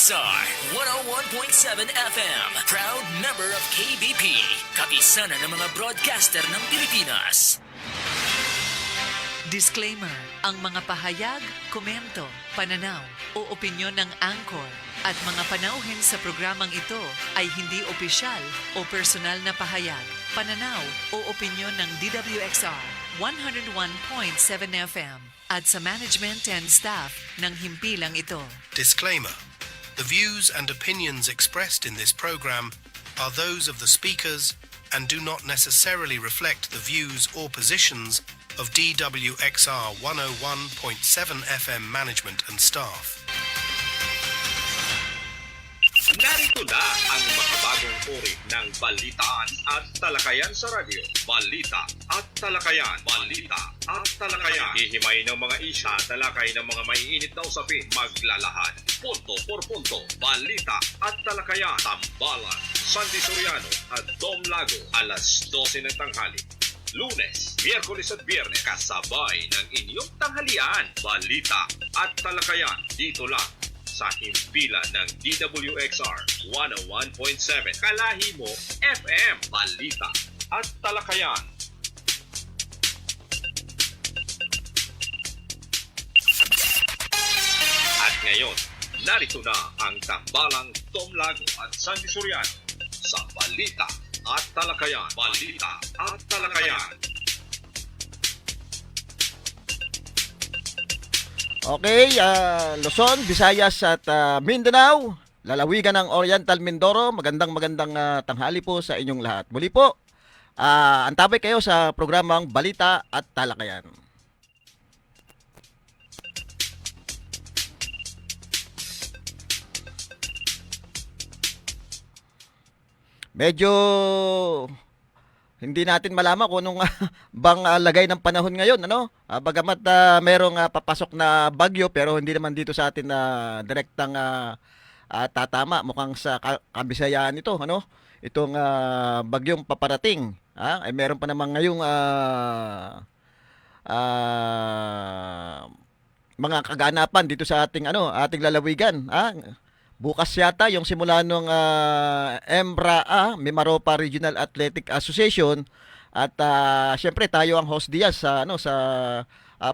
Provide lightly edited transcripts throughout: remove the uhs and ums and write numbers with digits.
DWXR 101.7 FM. Proud member of KBP. Kapisanan ng mga broadcaster ng Pilipinas. Disclaimer, ang mga pahayag, komento, pananaw o opinyon ng Anchor at mga panauhin sa programang ito ay hindi opisyal o personal na pahayag, pananaw o opinyon ng DWXR 101.7 FM at sa management and staff ng himpilang ito. Disclaimer. The views and opinions expressed in this program are those of the speakers and do not necessarily reflect the views or positions of DWXR 101.7 FM management and staff. Narito na ang makabagong uri ng balitaan at talakayan sa radyo. Balita at talakayan. Balita at talakayan. Hihimay ng mga isya, talakay ng mga maiinit na usapin, maglalahad. Punto por punto. Balita at talakayan. Tambalan, Sandy Soriano at Dom Lago. Alas 12 ng tanghali. Lunes, Miyerkules at Biyernes, kasabay ng inyong tanghalian. Balita at talakayan. Dito lang sa himpilan ng DWXR 101.7 Kalahi mo FM. Balita at talakayan. At ngayon, narito na ang tambalang Tom Lago at Sandy Soriano sa Balita at Talakayan. Balita at Talakayan. Okay, Luzon, Visayas at Mindanao, lalawigan ng Oriental Mindoro, magandang tanghali po sa inyong lahat. Muli po, antabay kayo sa programang Balita at Talakayan. Medyo hindi natin malaman kung anong bang lagay ng panahon ngayon, ano? Bagamat merong papasok na bagyo pero hindi naman dito sa atin na direktang tatama, mukhang sa Kabisayaan ito, ano? Itong bagyong paparating, ay meron pa namang ngayong mga kaganapan dito sa ating ating lalawigan, Bukas yata yung simula ng EMRA, Mimaropa Regional Athletic Association, at syempre tayo ang host diyan sa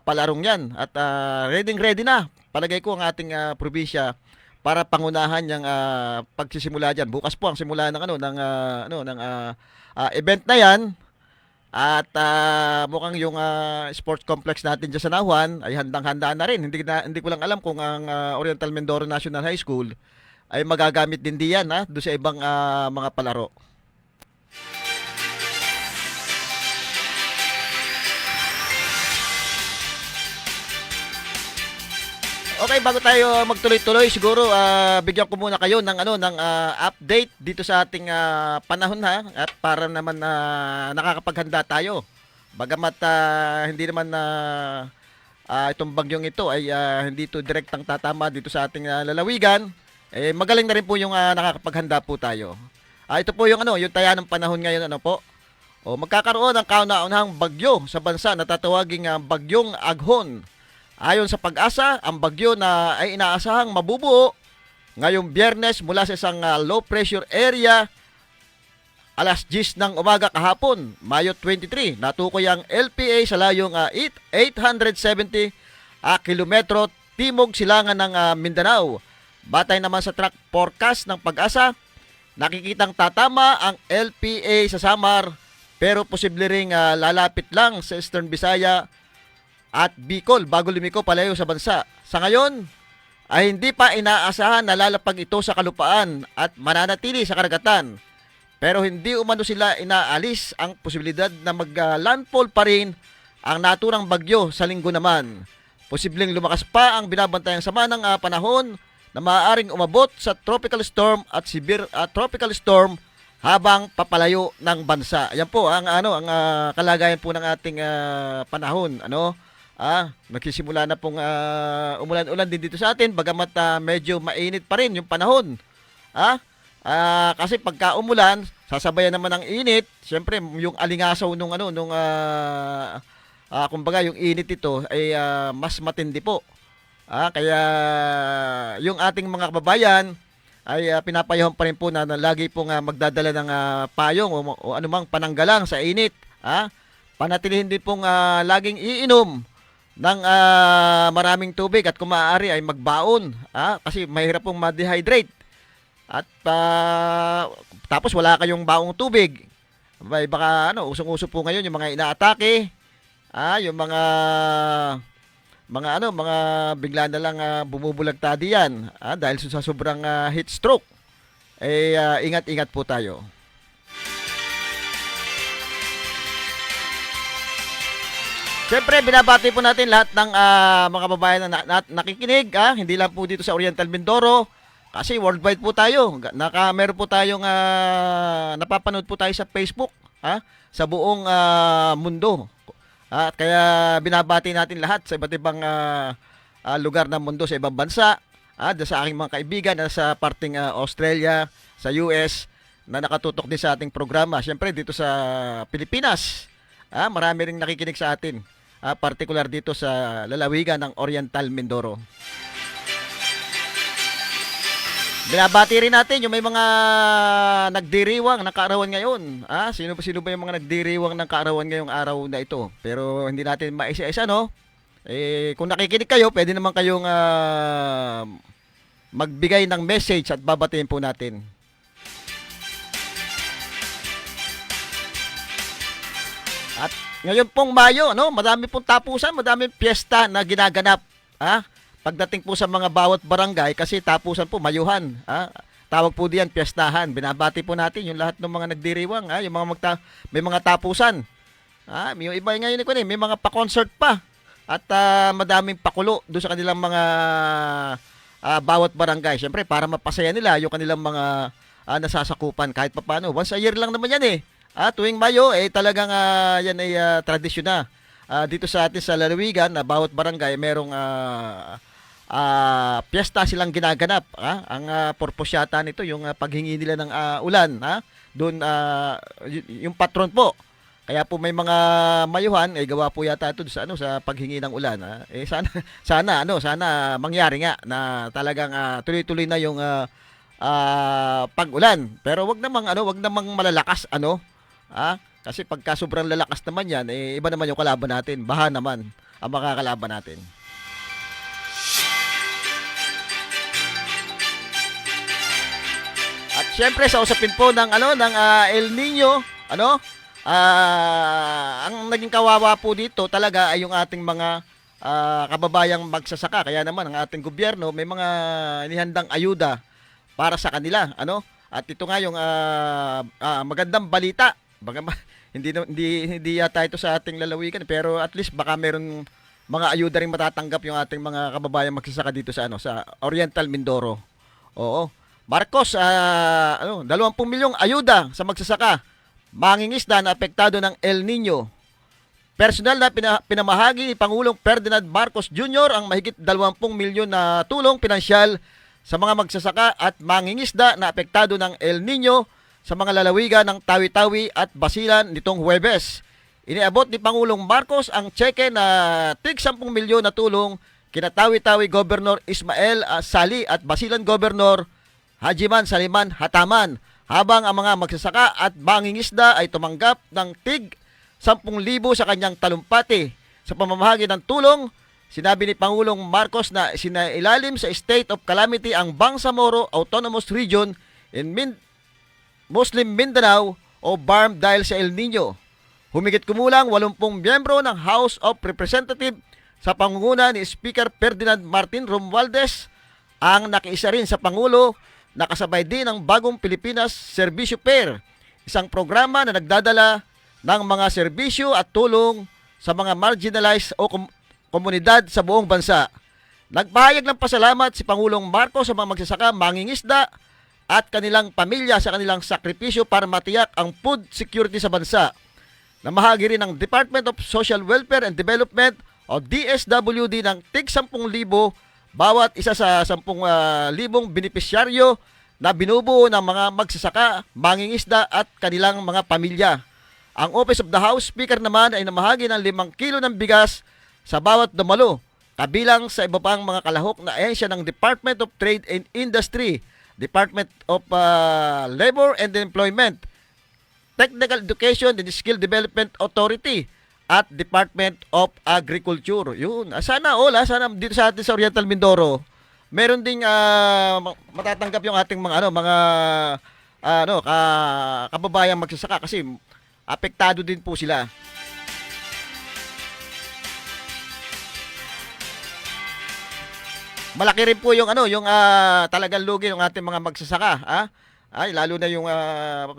palarong 'yan, at ready na palagay ko ang ating probinsya para pangunahan yung pagsisimula diyan. Bukas po ang simula ng event na 'yan, at mukhang yung sports complex natin diyan sa Nahuan ay handang-handa na rin. Hindi ko lang alam kung ang Oriental Mindoro National High School ay magagamit din diyan doon sa ibang mga palaro. Okay, bago tayo magtuloy-tuloy, siguro bigyan ko muna kayo ng update dito sa ating panahon, at para naman nakakapaghanda tayo. Bagamat hindi naman itong bagyong ito ay hindi ito direktang tatama dito sa ating lalawigan, magaling na rin po yung nakakapaghanda po tayo. Ito po yung yung taya ng panahon ngayon, magkakaroon ng kauna-unahang bagyo sa bansa na tatawaging bagyong Aghon. Ayon sa Pag-asa, ang bagyo na ay inaasahang mabubuo ngayong Biyernes mula sa isang low pressure area alas 10 ng umaga kahapon, Mayo 23. Natukoy ang LPA sa layong 870 kilometro timog silangan ng Mindanao. Batay naman sa track forecast ng Pag-asa, nakikitang tatama ang LPA sa Samar, pero posible ring lalapit lang sa Eastern Visaya at Bicol bago lumiko palayo sa bansa. Sa ngayon ay hindi pa inaasahan na lalapag ito sa kalupaan at mananatili sa karagatan. Pero hindi umano sila inaalis ang posibilidad na mag-landfall pa rin ang naturang bagyo sa linggo naman. Posibleng lumakas pa ang binabantayang sama ng panahon na maaaring umabot sa tropical storm at severe tropical storm habang papalayo ng bansa. Ayan po ang kalagayan po ng ating panahon, nagsisimula na pong umulan-ulan din dito sa atin, bagamat medyo mainit pa rin yung panahon. Kasi pagka umulan, sasabayan naman ng init. Siyempre, yung alingasaw kumbaga yung init ito ay mas matindi po. Kaya yung ating mga kababayan ay pinapayahon pa rin po na lagi pong magdadala ng payong o anumang pananggalang sa init. Panatilihin din pong laging iinom ng maraming tubig at kung maaari ay magbaon. Kasi mahirap pong ma-dehydrate. At tapos wala kayong baong tubig. Baka usong-uso po ngayon yung mga inaatake, yung mga bigla na lang bumubulagta diyan dahil sa sobrang heat stroke. Ingat-ingat po tayo. Siyempre, binabati po natin lahat ng mga babayan na nakikinig, hindi lang po dito sa Oriental Mindoro, kasi worldwide po tayo. Meron po tayong napapanood po tayo sa Facebook, sa buong mundo. At kaya binabati natin lahat sa iba't ibang lugar ng mundo, sa ibang bansa, sa aking mga kaibigan na sa parting Australia, sa US, na nakatutok din sa ating programa. Siyempre, dito sa Pilipinas, marami ring nakikinig sa atin. Partikular dito sa lalawigan ng Oriental Mindoro. Binabati rin natin yung may mga nagdiriwang ng kaarawan ngayon. Sino ba yung mga nagdiriwang ng kaarawan ngayong araw na ito? Pero hindi natin maisa-isa, no? Kung nakikinig kayo, pwede naman kayong magbigay ng message at babatiin po natin. At ngayon pong Mayo, madami pong tapusan, madaming piyesta na ginaganap. Pagdating po sa mga bawat barangay, kasi tapusan po, mayuhan. Tawag po diyan, piyestahan. Binabati po natin yung lahat ng mga nagdiriwang, yung mga may mga tapusan. Yung iba ngayon may mga pa-concert pa. At madaming pakulo doon sa kanilang mga bawat barangay. Siyempre, para mapasaya nila yung kanilang mga nasasakupan kahit papaano. Once a year lang naman yan tuwing Mayo, talagang yan ay tradisyon na. Dito sa atin sa lalawigan, bawat barangay merong piyesta silang ginaganap. Ang purpose yata nito, yung paghingi nila ng ulan. Doon, yung patron po. Kaya po may mga mayuhan, gawa po yata ito sa paghingi ng ulan. Sana mangyari nga na talagang tuloy-tuloy na yung pag-ulan. Pero wag namang malalakas kasi pagka sobrang lalakas naman yan, iba naman yung kalaban natin. Baha naman ang makakalaban natin. At syempre sa usapin po ng El Nino, ang naging kawawa po dito talaga ay yung ating mga kababayang magsasaka. Kaya naman ang ating gobyerno may mga inihandang ayuda para sa kanila, At ito nga yung magandang balita. Hindi yata ito sa ating lalawigan, pero at least baka meron mga ayuda rin matatanggap yung ating mga kababayang magsasaka dito sa sa Oriental Mindoro. Oo. Marcos, 20 milyong ayuda sa magsasaka, mangingisda na apektado ng El Nino. Personal na pinamahagi ni Pangulong Ferdinand Marcos Jr. ang mahigit 20 milyon na tulong pinansyal sa mga magsasaka at mangingisda na apektado ng El Nino sa mga lalawigan ng Tawi-Tawi at Basilan nitong Huwebes. Iniabot ni Pangulong Marcos ang tseke na tig 10 milyon na tulong kina Tawi-Tawi Governor Ismael Sali at Basilan Governor Hajiman Saliman Hataman, habang ang mga magsasaka at mangingisda ay tumanggap ng tig 10,000 sa kanyang talumpati. Sa pamamahagi ng tulong, sinabi ni Pangulong Marcos na sinailalim sa state of calamity ang Bangsamoro Autonomous Region in Muslim Mindanao o BARM dahil sa El Nino. Humigit kumulang 80 miyembro ng House of Representatives sa pangunguna ni Speaker Ferdinand Martin Romualdez ang nakiisa rin sa Pangulo, nakasabay din ng Bagong Pilipinas Serbisyo Fair, isang programa na nagdadala ng mga serbisyo at tulong sa mga marginalized o komunidad sa buong bansa. Nagpahayag ng pasalamat si Pangulong Marcos sa mga magsasaka, mangingisda at kanilang pamilya sa kanilang sakripisyo para matiyak ang food security sa bansa. Namahagi rin ng Department of Social Welfare and Development o DSWD ng tig 10,000 bawat isa sa 10,000 benepisyaryo na binubuo ng mga magsasaka, mangingisda at kanilang mga pamilya. Ang Office of the House Speaker naman ay namahagi ng 5 kilo ng bigas sa bawat dumalo. kabilang sa iba pang mga kalahok na ahensya ng Department of Trade and Industry, Department of Labor and Employment, Technical Education and Skill Development Authority, at Department of Agriculture. Yun. Sana sana dito sa atin sa Oriental Mindoro, meron ding matatanggap yung ating mga kababayang magsasaka kasi apektado din po sila. Malaki rin po yung talagang lugi ng ating mga magsasaka, Ay lalo na yung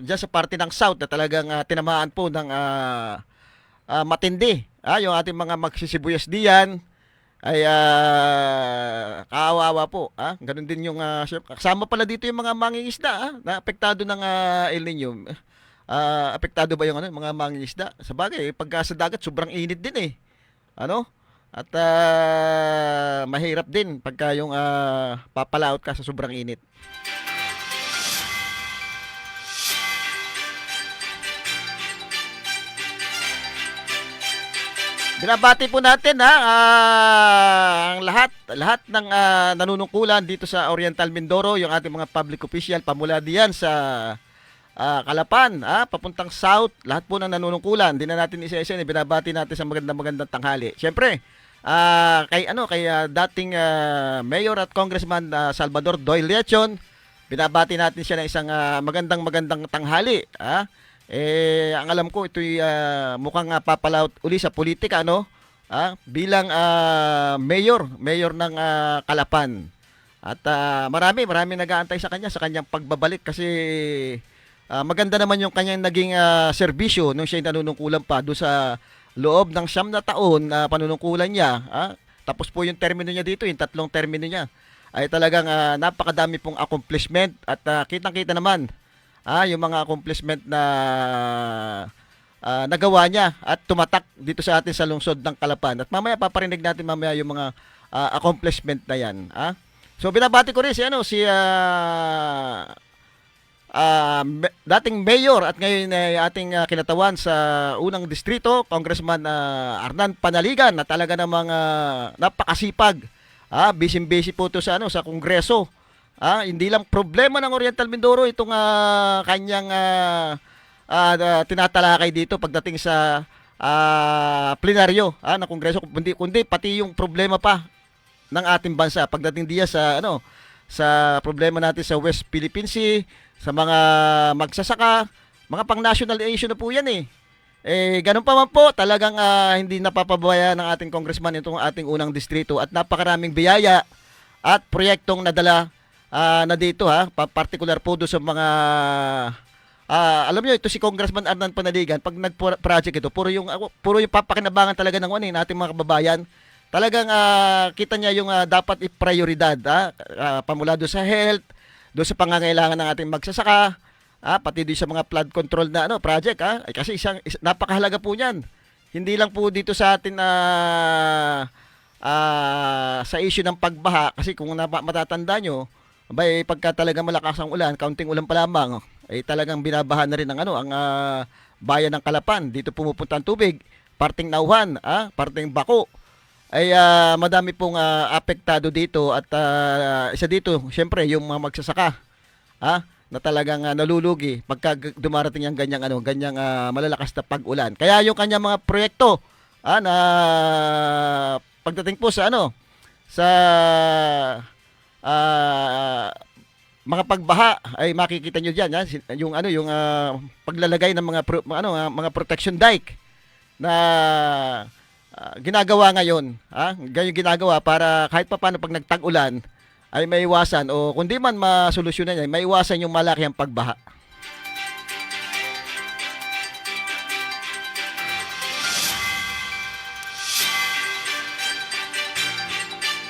diyan sa parte ng South na talagang tinamaan po ng matindi. Yung ating mga magsisibuyas diyan ay kaawawa po. Ganun din yung kasama pala dito yung mga mangingisda na apektado ng El Nino. Apektado ba yung mga mangingisda? Sa bagay, pagka sa dagat sobrang init din eh. At mahirap din pagka yung papalaot ka sa sobrang init. Binabati po natin ang lahat ng nanunungkulan dito sa Oriental Mindoro, yung ating mga public official pamula diyan sa Calapan, papuntang South, lahat po ng nanunungkulan. Di na natin isa-isa, binabati natin sa magandang tanghali. Siyempre, kay dating Mayor at Congressman Salvador Doyle Leachon, binabati natin siya ng isang magandang tanghali. Ang alam ko ito'y mukhang papalaot uli sa politika bilang mayor ng Calapan. At marami nag-aantay sa kanyang pagbabalik kasi maganda naman yung kanyang naging serbisyo nung siya'y nanunungkulan pa do sa loob ng 9 na taon na panunungkulan niya. Tapos po yung termino niya dito, yung 3 termino niya ay talagang napakadami pong accomplishment at kitang-kita naman yung mga accomplishment na nagawa niya at tumatak dito sa atin sa lungsod ng Calapan. At mamaya paparinig natin yung mga accomplishment na yan. So binabati ko rin si dating mayor at ngayon ay ating kinatawan sa unang distrito, Congressman Arnan Panaligan, na talaga namang napakasipag. Busy po to sa Kongreso. Hindi lang problema ng Oriental Mindoro itong kanyang tinatalakay dito pagdating sa plenaryo ng Kongreso, kundi pati yung problema pa ng ating bansa pagdating diya sa problema natin sa West Philippine Sea, sa mga magsasaka, mga pang-national issue na po yan eh. Ganun pa man po, talagang hindi napapabayaan ng ating congressman itong ating unang distrito at napakaraming biyaya at proyektong nadala na dito particular po doon sa mga alam niyo ito si Congressman Arnan Panaligan, pag nag-project ito, puro yung papakinabangan talaga ng ating mga kababayan. Talagang kita niya yung dapat i-prioridad pamula doon sa health, doon sa pangangailangan ng ating magsasaka, pati doon sa mga flood control na project kasi napakahalaga po niyan. Hindi lang po dito sa atin sa issue ng pagbaha kasi kung matatanda nyo, pagka talaga malakas ang ulan, kaunting ulan pa lamang, talagang binabaha na rin ang bayan ng Calapan. Dito pumupunta ang tubig, parting Nauhan, parting Bako. Madami pong apektado dito at isa dito, syempre, yung mga magsasaka, na talagang nalulugi pagka dumarating yung ganyang malalakas na pag-ulan. Kaya yung kanyang mga proyekto, na pagdating po sa sa mga pagbaha ay makikita nyo diyan yung paglalagay ng mga protection dike na ginagawa ngayon, ganyan ginagawa para kahit papaano pag nagtag-ulan ay maiwasan o kundi man masolusyonan niya, maiwasan yung malaki ang pagbaha.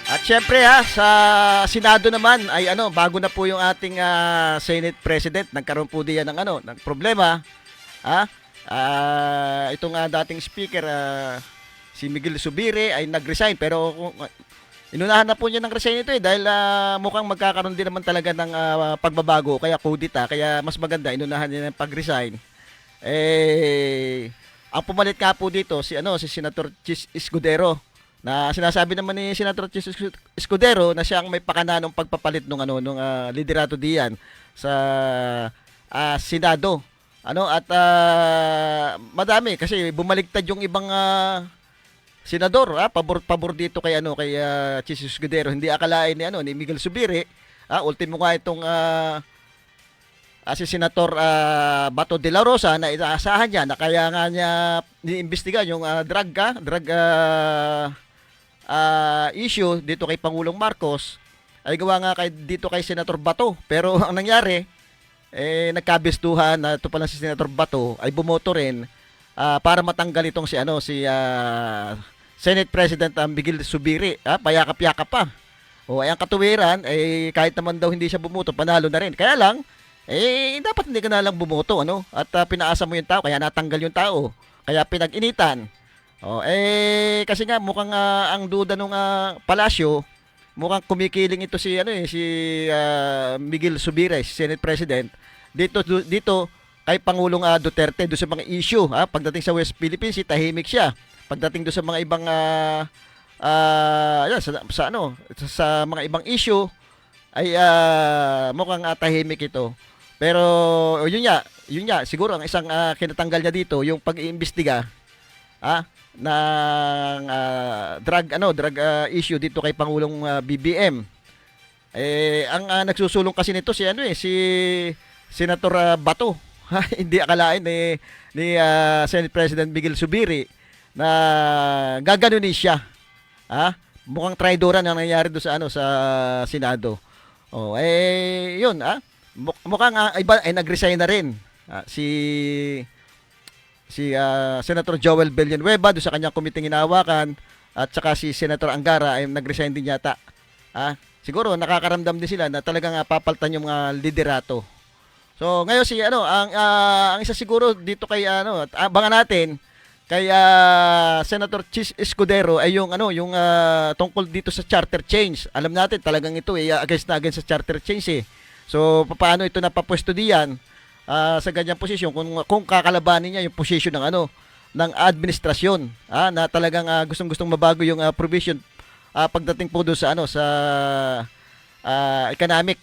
At syempre sa Senado naman ay bago na po yung ating Senate President, nagkaroon po diyan ng problema. Itong dating speaker si Miguel Zubiri ay nag-resign pero inunahan na po niya ng resign ito dahil mukhang magkakaroon din naman talaga ng pagbabago kaya kudita, kaya mas maganda inunahan niya ng pag-resign. Ang pumalit nga po dito si Senator Chis Escudero. Na sinasabi naman ni Senator Chis Escudero na siya ang may pakana ng pagpapalit nung liderato diyan sa Senado. At madami kasi bumaliktad yung ibang senador, pabor dito kay Chis Escudero. Hindi akalain ni Miguel Zubiri, ultimo nga itong si Senator Bato de la Rosa na inaasahan niya na kaya nga niya niimbestiga yung drug issue dito kay Pangulong Marcos ay gawa nga dito kay Senator Bato. Pero ang nangyari, nagkabistuhan na ito pala si Senator Bato ay bumoto rin para matanggal itong si Senate President Miguel Zubiri. Payakap-yakap pa. Ay ang katuwiran, kahit naman daw hindi siya bumoto, panalo na rin. Kaya lang, dapat hindi ka na lang bumoto, At pinaasa mo yung tao, kaya natanggal yung tao. Kaya pinag-initan. Kasi nga mukhang ang duda nung palasyo, mukhang kumikiling ito si Miguel Zubiri, si Senate President. Dito kay Pangulong Duterte do sa mga issue, pagdating sa West Philippines, tahimik siya. Pagdating do sa mga ibang sa mga ibang issue ay mukhang tahimik ito. Pero yun nga siguro ang isang kinatanggal niya dito yung pag-iimbestiga ng drug issue dito kay Pangulong BBM. Ang nagsusulong kasi nito si Senator Bato. Hindi akalain ni Senate President Miguel Zubiri na gaganunin siya. Mukhang traidoran ang nangyayari do sa Senado. Yun mukhang iba ay nag-resign na rin si Senator Joel Villanueva do sa kanyang komiteng hinahawakan at saka si Senator Angara ay nag-resign din yata. Siguro nakakaramdam din sila na talagang papaltan yung liderato. So ngayon ang isa siguro dito kay at abangan natin kay Senator Chis Escudero ay yung tungkol dito sa charter change. Alam natin talagang ito against sa charter change . So paano ito napapwesto diyan sa ganyang posisyon kung kakalabanin niya yung posisyon ng administrasyon na talagang gustong mabago yung provision pagdating po doon sa economic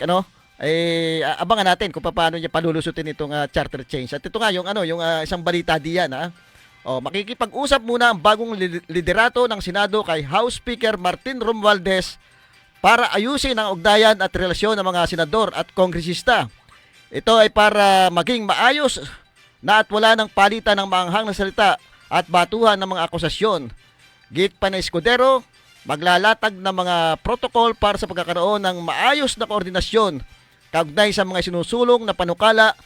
abangan natin kung paano niya palulusutin itong charter change. At ito nga yung isang balita diyan makikipag-usap muna ang bagong liderato ng Senado kay House Speaker Martin Romualdez para ayusin ang ugnayan at relasyon ng mga senador at kongresista. Ito ay para maging maayos na at wala ng palitan ng maanghang na salita at batuhan ng mga akusasyon. Git pa na Escudero, maglalatag ng mga protocol para sa pagkakaroon ng maayos na koordinasyon kaugnay sa mga sinusulong na panukala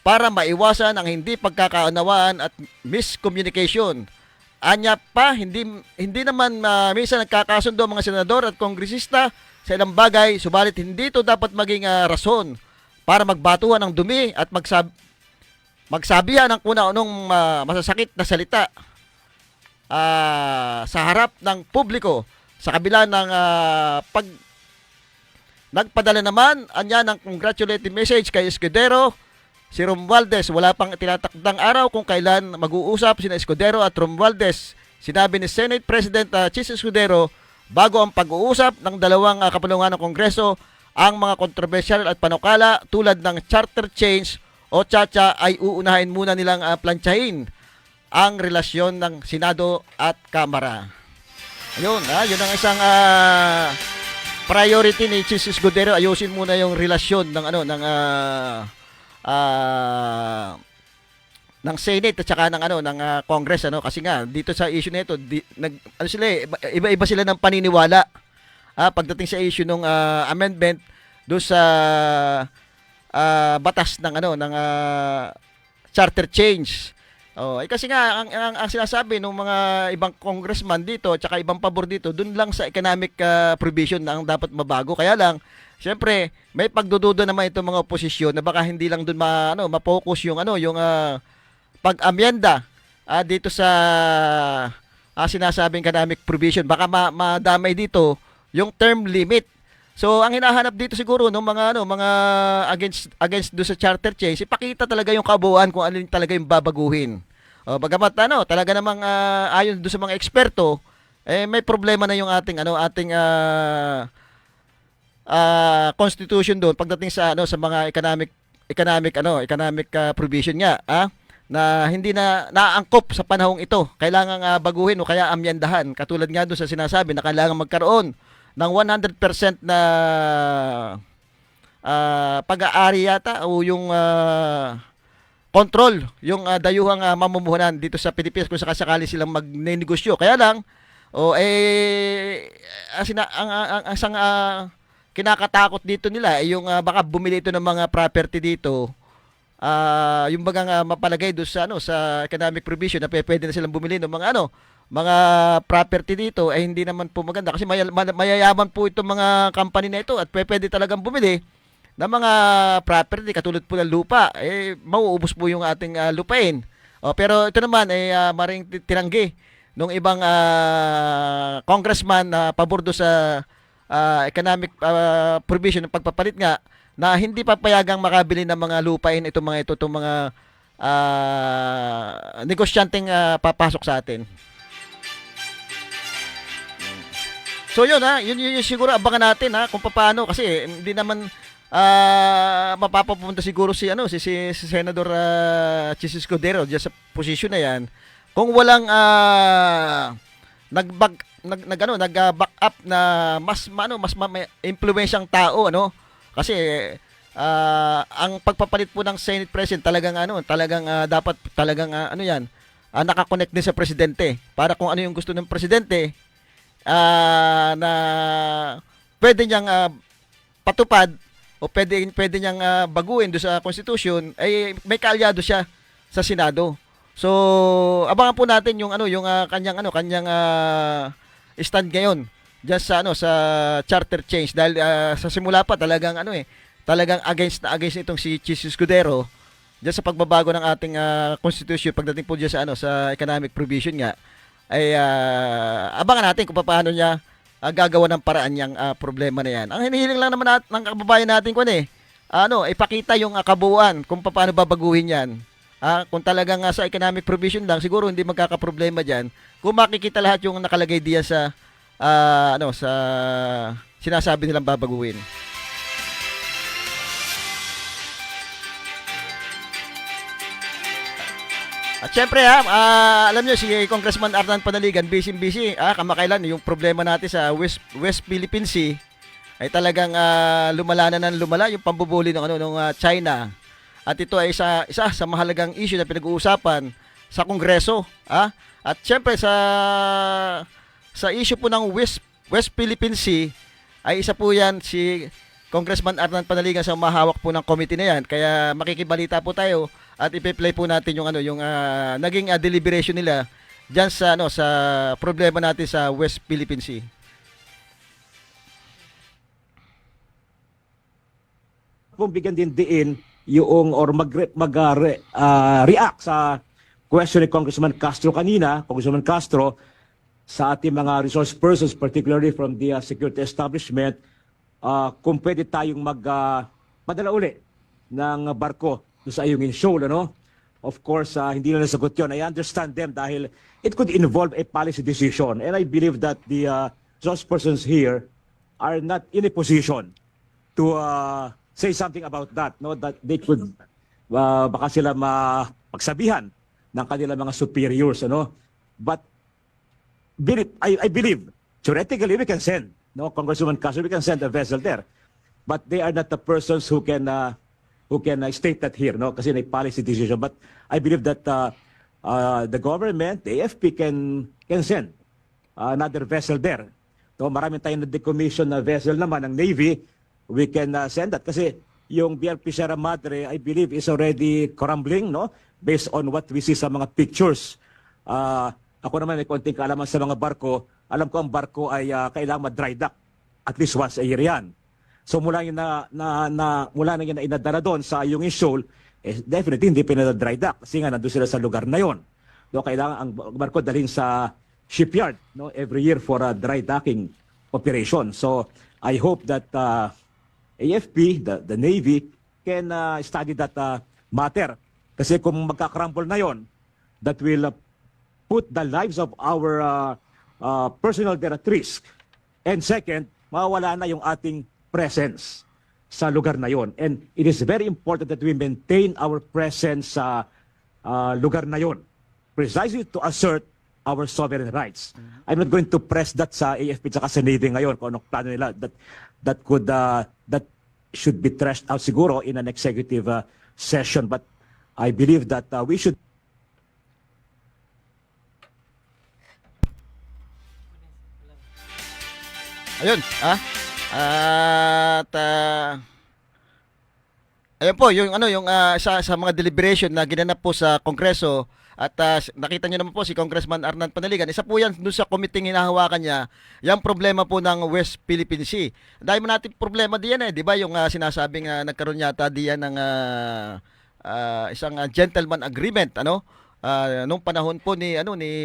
para maiwasan ang hindi pagkakaunawaan at miscommunication. Anya pa, hindi naman minsan nagkakasundo ang mga senador at kongresista sa ilang bagay, subalit hindi ito dapat maging rason para magbatuhan ng dumi at magsabihan ng kuna-unong masasakit na salita sa harap ng publiko. Sa kabila ng nagpadala naman anya ng congratulating message kay Escudero, si Romualdez. Wala pang tinatakdang araw kung kailan mag-uusap sina Escudero at Romualdez. Sinabi ni Senate President Chis Escudero bago ang pag-uusap ng dalawang kapulungan ng Kongreso ang mga kontrobersyal at panukala tulad ng charter change o chacha ay uunahin muna nilang plantsahin ang relasyon ng Senado at Kamara. Ayun, yun ang isang priority ni Chis Escudero, ayusin muna yung relasyon ng Senate at saka ng Congress kasi nga dito sa issue nito iba-iba sila ng paniniwala pagdating sa issue ng amendment do sa batas ng charter change. Kasi nga ang sinasabi ng mga ibang congressman dito at saka ibang pabor dito dun lang sa economic provision na ang dapat mabago. Kaya lang siyempre may pagdududa naman itong mga oposisyon na baka hindi lang dun ma-focus yung pag-amyenda dito sa sinasabing economic provision. Baka madamay dito yung term limit. So ang hinahanap dito siguro ng mga against do sa charter change, ipakita talaga yung kabuuan kung alin talaga yung babaguhin. Bagamat talaga namang ayon do sa mga eksperto may problema na yung ating constitution doon pagdating sa sa mga economic provision nga, na hindi na naaangkop sa panahong ito. Kailangang baguhin o kaya amyendahan. Katulad nga doon sa sinasabi na kailangan magkaroon ng 100% na pag-aari yata o yung control yung dayuhang mamumuhunan dito sa Pilipinas kung sakasakali silang magnenegosyo. Kaya lang ang isang kinakatakot dito nila ay yung baka bumili ito ng mga property dito, yung bagang mapalagay doon sa sa economic provision na pwede na silang bumili ng mga property dito ay hindi naman po maganda kasi mayayaman po itong mga company na ito at pwede talagang bumili ng mga property katulad po ng lupa, mauubos po yung ating lupain. Pero ito naman ay maring tinanggi nung ibang congressman na pabor do sa economic provision ng pagpapalit nga na hindi papayagang makabili ng mga lupain itong mga negosyanteng papasok sa atin. So yun yun siguro abangan natin kung paano kasi hindi naman mapapapunta siguro si Senador Chis Escudero diyan sa posisyon na yan kung walang nag-back up na mas impluwensyang tao kasi ang pagpapalit po ng Senate President talagang dapat talagang nakakonect din sa presidente para kung ano yung gusto ng presidente na pwede niyang patupad o pwede niyang baguhin do sa Constitution ay may kaalyado siya sa Senado. So abangan po natin yung kanyang stand ngayon diyan sa charter change dahil sa simula pa talagang talagang against itong si Chis Escudero diyan sa pagbabago ng ating Constitution pagdating po diyan sa economic provision nga ay abangan natin kung paano niya gagawa ng paraan niyang problema na yan. Ang hinihiling lang naman ng kababayan natin ipakita yung kabuuan kung paano babaguhin yan. Kung talagang sa economic provision lang, siguro hindi magkakaproblema diyan. Kung makikita lahat yung nakalagay diyan sa sa sinasabi nilang babaguhin. At syempre alam niyo si Congressman Arnan Panaligan, busy kamakailan yung problema natin sa West Philippine Sea ay talagang lumala yung pambubuli ng China. At ito ay isa sa mahalagang issue na pinag-uusapan sa Kongreso, At syempre sa issue po ng West Philippine Sea ay isa po yan si Congressman Arnan Panaligan sa umahawak po ng committee na yan. Kaya makikibalita po tayo at ipi-play po natin yung naging deliberation nila diyan sa problema natin sa West Philippine Sea. Kung bigyan din diin yung or react sa question ni Congressman Castro kanina, Congressman Castro, sa ating mga resource persons, particularly from the security establishment, kung pwede tayong padala uli ng barko sa Ayungin Shoal, Of course, hindi na nasagot yun. I understand them dahil it could involve a policy decision. And I believe that the resource persons here are not in a position to say something about that, that they could baka sila mapagsabihan ng kanilang mga superiors, But I believe theoretically we can send, Congresswoman Castro, we can send a vessel there, but they are not the persons who can state that here, kasi may policy decision. But I believe that the government, the AFP can send another vessel there. Maraming tayong na-decommission na vessel naman ng Navy. We can send that kasi yung BRP Sierra Madre, I believe, is already crumbling, based on what we see sa mga pictures. Ako naman may konting kaalaman sa mga barko. Alam ko ang barko ay kailangan ma-dry dock at least once a year yan. So mula yung mula na yung inadala doon sa yung Shoal, definitely hindi pinadry dock kasi nga nandun sila sa lugar na yon. Kailangan ang barko dalhin sa shipyard every year for a dry docking operation. So I hope that AFP, the Navy, can study that matter. Kasi kung magkakrumble na yon, that will put the lives of our personnel there at risk. And second, mawawala na yung ating presence sa lugar na yon. And it is very important that we maintain our presence sa lugar na yon, precisely to assert our sovereign rights. I'm not going to press that sa AFP at sa Navy ngayon kung anong plano nila that should be thrashed out siguro in an executive session, but I believe that we should Ayun, at ayun po, yung sa mga deliberation na ginanap po sa Kongreso at nakita niyo naman po si Congressman Arnan Panaligan. Isa po yan doon sa committee hinahawakan niya, yung problema po ng West Philippine Sea. Dahil mo natin problema diyan di ba? Yung sinasabing nagkaroon yata diyan ng isang gentleman agreement, nung panahon po ni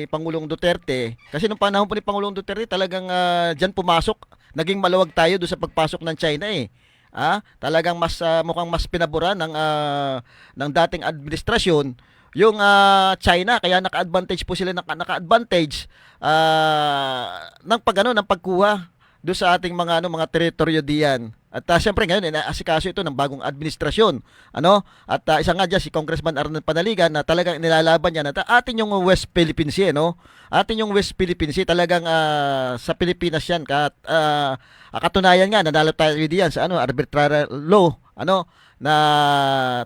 Pangulong Duterte. Kasi nung panahon po ni Pangulong Duterte talagang diyan pumasok, naging maluwag tayo do sa pagpasok ng China talagang mas mukhang mas pinabura ng dating administrasyon yung China, kaya naka-advantage po sila, naka-advantage ng pagkuha do sa ating mga teritoryo diyan. At siyempre ngayon inaasikaso ito ng bagong administrasyon. At isa nga dyan si Congressman Arnan Panaligan na talagang nilalaban niya na atin yung West Philippine Sea, Atin yung West Philippine Sea talagang sa Pilipinas yan. Katunayan nga nanalo tayo diyan sa arbitrary law, na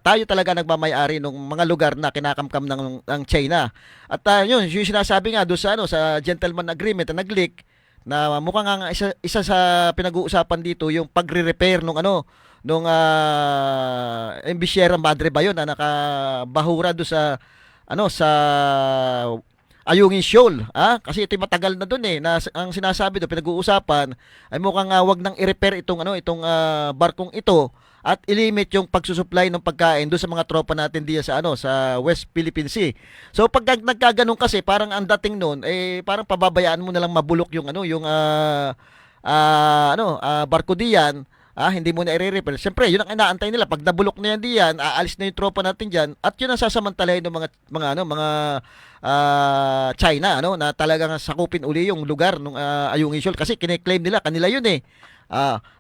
tayo talaga nagmamay-ari ng mga lugar na kinakamkam ng China. At yun, yung sinasabi nga doon sa gentleman agreement na nag-leak, na mukhang nga isa sa pinag-uusapan dito yung pagre-repair nung MV Sierra Madre ba yun na nakabahura do sa Ayungin Shoal, kasi ito matagal na doon na ang sinasabi do pinag-uusapan ay mukhang wag nang i-repair itong barkong ito at ilimit yung pagsusupply ng pagkain doon sa mga tropa natin diyan sa West Philippine Sea. So pag nagkaganon kasi parang ang dating noon parang pababayaan mo na lang mabulok yung barko diyan, hindi mo na i-repair. Siyempre, yun ang inaantay nila. Pag nabulok na yan diyan, aalis na yung tropa natin diyan at yun ang sasamantalahin ng mga China na talagang sakupin uli yung lugar ng Ayungin Shoal kasi kine-claim nila kanila yun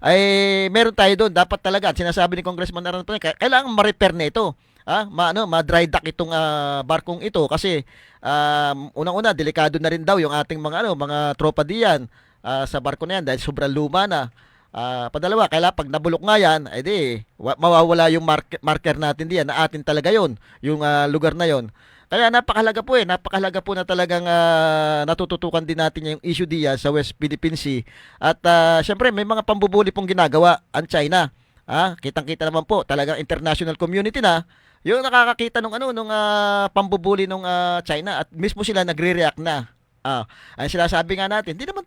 ay meron tayo doon dapat talaga. Sinasabi ni Congressman Arnan Panaligan, kailangan ma-repair na ito. Ma-dry dock itong barkong ito kasi unang-una delikado na rin daw yung ating mga tropa diyan sa barko na yan dahil sobrang luma na. Padalawa, kailangan pag nabulok nga yan, mawawala yung marker natin diyan na atin talaga yon, yung lugar na yon. Kaya napakahalaga po na talagang natututukan din natin yung issue diyan sa West Philippine Sea. At syempre may mga pambubuli pong ginagawa ang China. Kitang-kita naman po talagang international community na yung nakakakita nung pambubuli nung China at mismo sila nagre-react na. Ang sinasabi nga natin, hindi naman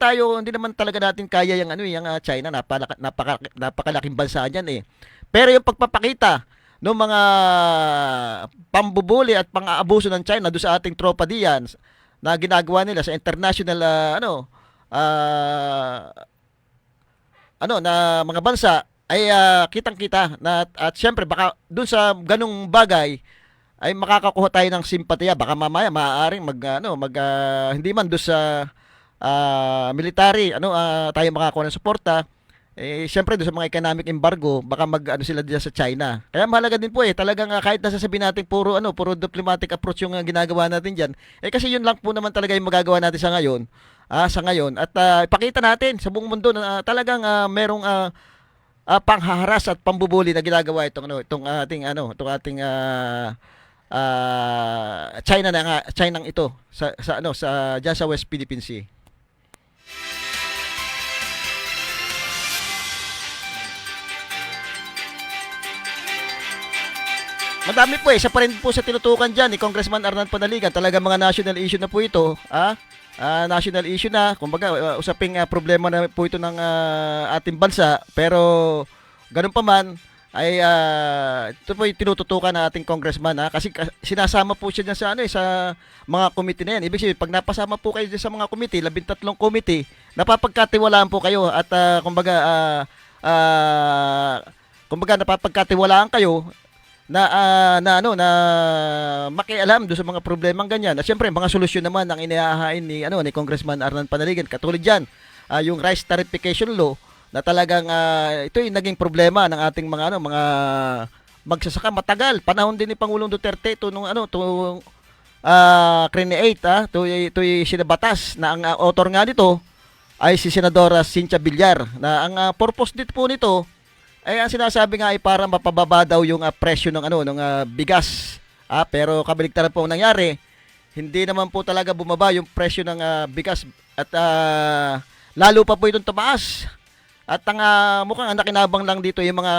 talaga natin kaya yung China, napakalaking bansa niyan Pero yung pagpapakita ng mga pambubuli at pang-aabuso ng China doon sa ating tropa diyan na ginagawa nila sa international na mga bansa ay kitang-kita na at syempre baka doon sa ganung bagay ay makakakuha tayo ng simpatiya. Baka mamaya maaaring hindi man doon sa military tayo makakuha ng suporta. Siyempre doon sa mga economic embargo baka sila diyan sa China. Kaya mahalaga din po talagang kahit nasasabihin natin puro diplomatic approach yung ginagawa natin diyan. Kasi yun lang po naman talaga yung magagawa natin sa ngayon. At ipakita natin sa buong mundo na talagang merong panghaharas at pambubuli na ginagawa itong ating China ito diyan sa West Philippine Sea. Madami po isa pa rin po sa tinutukan dyan ni Congressman Arnan Panaligan. Talaga mga national issue na po ito. National issue na. Kumbaga, usaping problema na po ito ng ating bansa. Pero, ganun pa man, ay ito po yung tinututukan ng ating congressman. Kasi sinasama po siya dyan sa mga committee na yan. Ibig sabihin, pag napasama po kayo dyan sa mga committee, 13 committee, napapagkatiwalaan po kayo. At kumbaga napapagkatiwalaan kayo na makialam do sa mga problemang ganyan. At syempre, mga solusyon naman ang inihahain ni Congressman Arnan Panaligan. Katulad diyan, yung rice tariffication law na talagang ito yung naging problema ng ating mga magsasaka matagal. Panahon din ni Pangulong Duterte to create to sinabatas na ang author nga nito ay si Senadora Cynthia Villar, na ang purpose dito po nito ay ang sinasabi nga ay para mapababa daw yung presyo ng bigas. Pero kabaligtaran po ang nangyari, hindi naman po talaga bumaba yung presyo ng bigas at lalo pa po itong tumaas. At ang mukhang ang nakinabang lang dito yung mga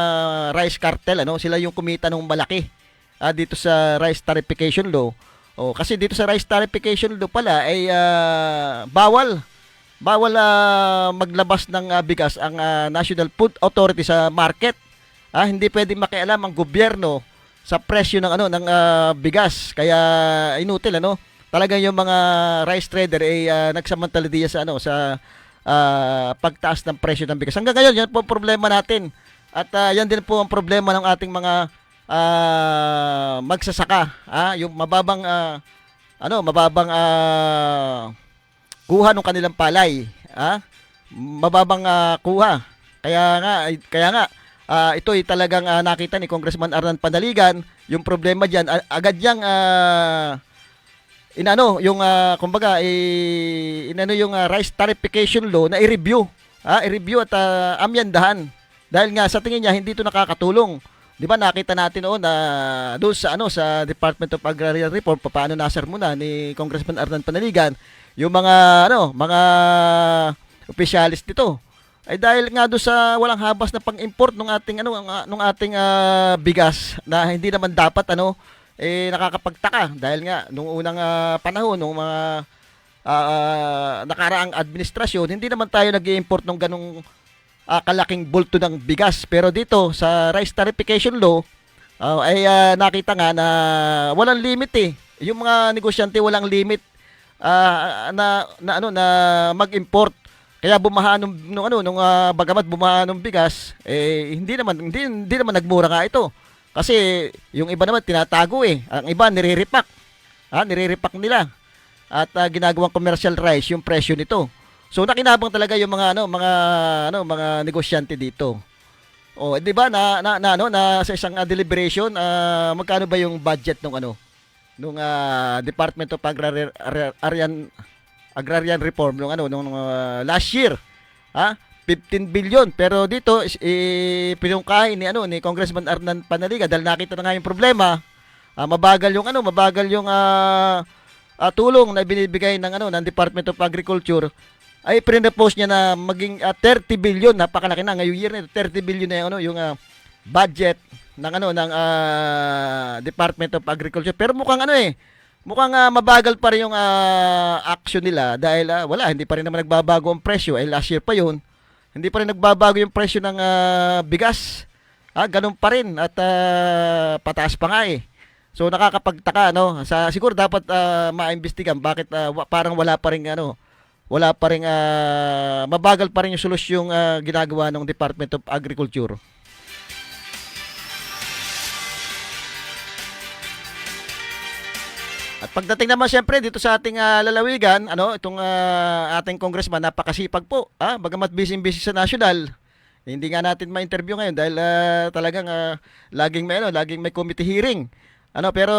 rice cartel, sila yung kumita ng malaki dito sa rice tariffication law. Kasi dito sa rice tariffication law pala ay bawal maglabas ng bigas ang National Food Authority sa market. Hindi pwedeng makialam ang gobyerno sa presyo ng bigas. Kaya inutil Talagang yung mga rice trader ay nagsamantala diyan sa pagtaas ng presyo ng bigas. Hanggang ngayon yan po ang problema natin. At yan din po ang problema ng ating mga magsasaka. Yung mababang kuha ng kanilang palay, mababang kuha. Kaya nga ito ay talagang nakita ni Congressman Arnan Panaligan yung problema diyan. Agad yang yung rice tariffication law na i-review at amyandahan dahil nga sa tingin niya hindi ito nakakatulong. 'Di ba nakita natin noon na doon sa Department of Agrarian Reform paano nasar muna ni Congressman Arnan Panaligan yung mga opisyalis dito ay dahil nga doon sa walang habas na pang-import ng ating bigas na hindi naman dapat nakakapagtaka dahil nga nung unang panahon nung mga nakaraang administrasyon hindi naman tayo nag-i-import ng ganung kalaking bulto ng bigas. Pero dito sa rice tariffication law ay nakita nga na walang limit yung mga negosyante walang limit na mag-import. Kaya bumaha nung bagamat bumaha nung bigas hindi naman nagmura nga ito. Kasi yung iba naman tinatago Ang iba nire-repack. Nire-repack nila. At ginagawang commercial rice yung presyo nito. So nakinabang talaga yung mga negosyante dito. Di ba na sa isang deliberation magkano ba yung budget nung Department of Agrarian Reform nung last year. 15 billion, pero dito pinungkahin ni Congressman Arnan Panaligan dahil nakita na nga yung problema. Mabagal yung tulong na binibigay ng Department of Agriculture ay pinrepost niya na maging 30 billion, napakalaki na ngayong year na 30 billion na yung budget ng Department of Agriculture. Pero mukhang mabagal pa rin yung action nila dahil hindi pa rin naman nagbabago ang presyo. Last year pa yun, hindi pa rin nagbabago yung presyo ng bigas. Ganun pa rin at pataas pa nga So nakakapagtaka siguro dapat maimbestigan bakit parang wala pa ring mabagal pa rin yung solusyong ginagawa ng Department of Agriculture. At pagdating naman siyempre dito sa ating lalawigan, itong ating congressman napakasipag po. Bagamat busy sa national, hindi nga natin ma-interview ngayon dahil talagang laging may committee hearing. Pero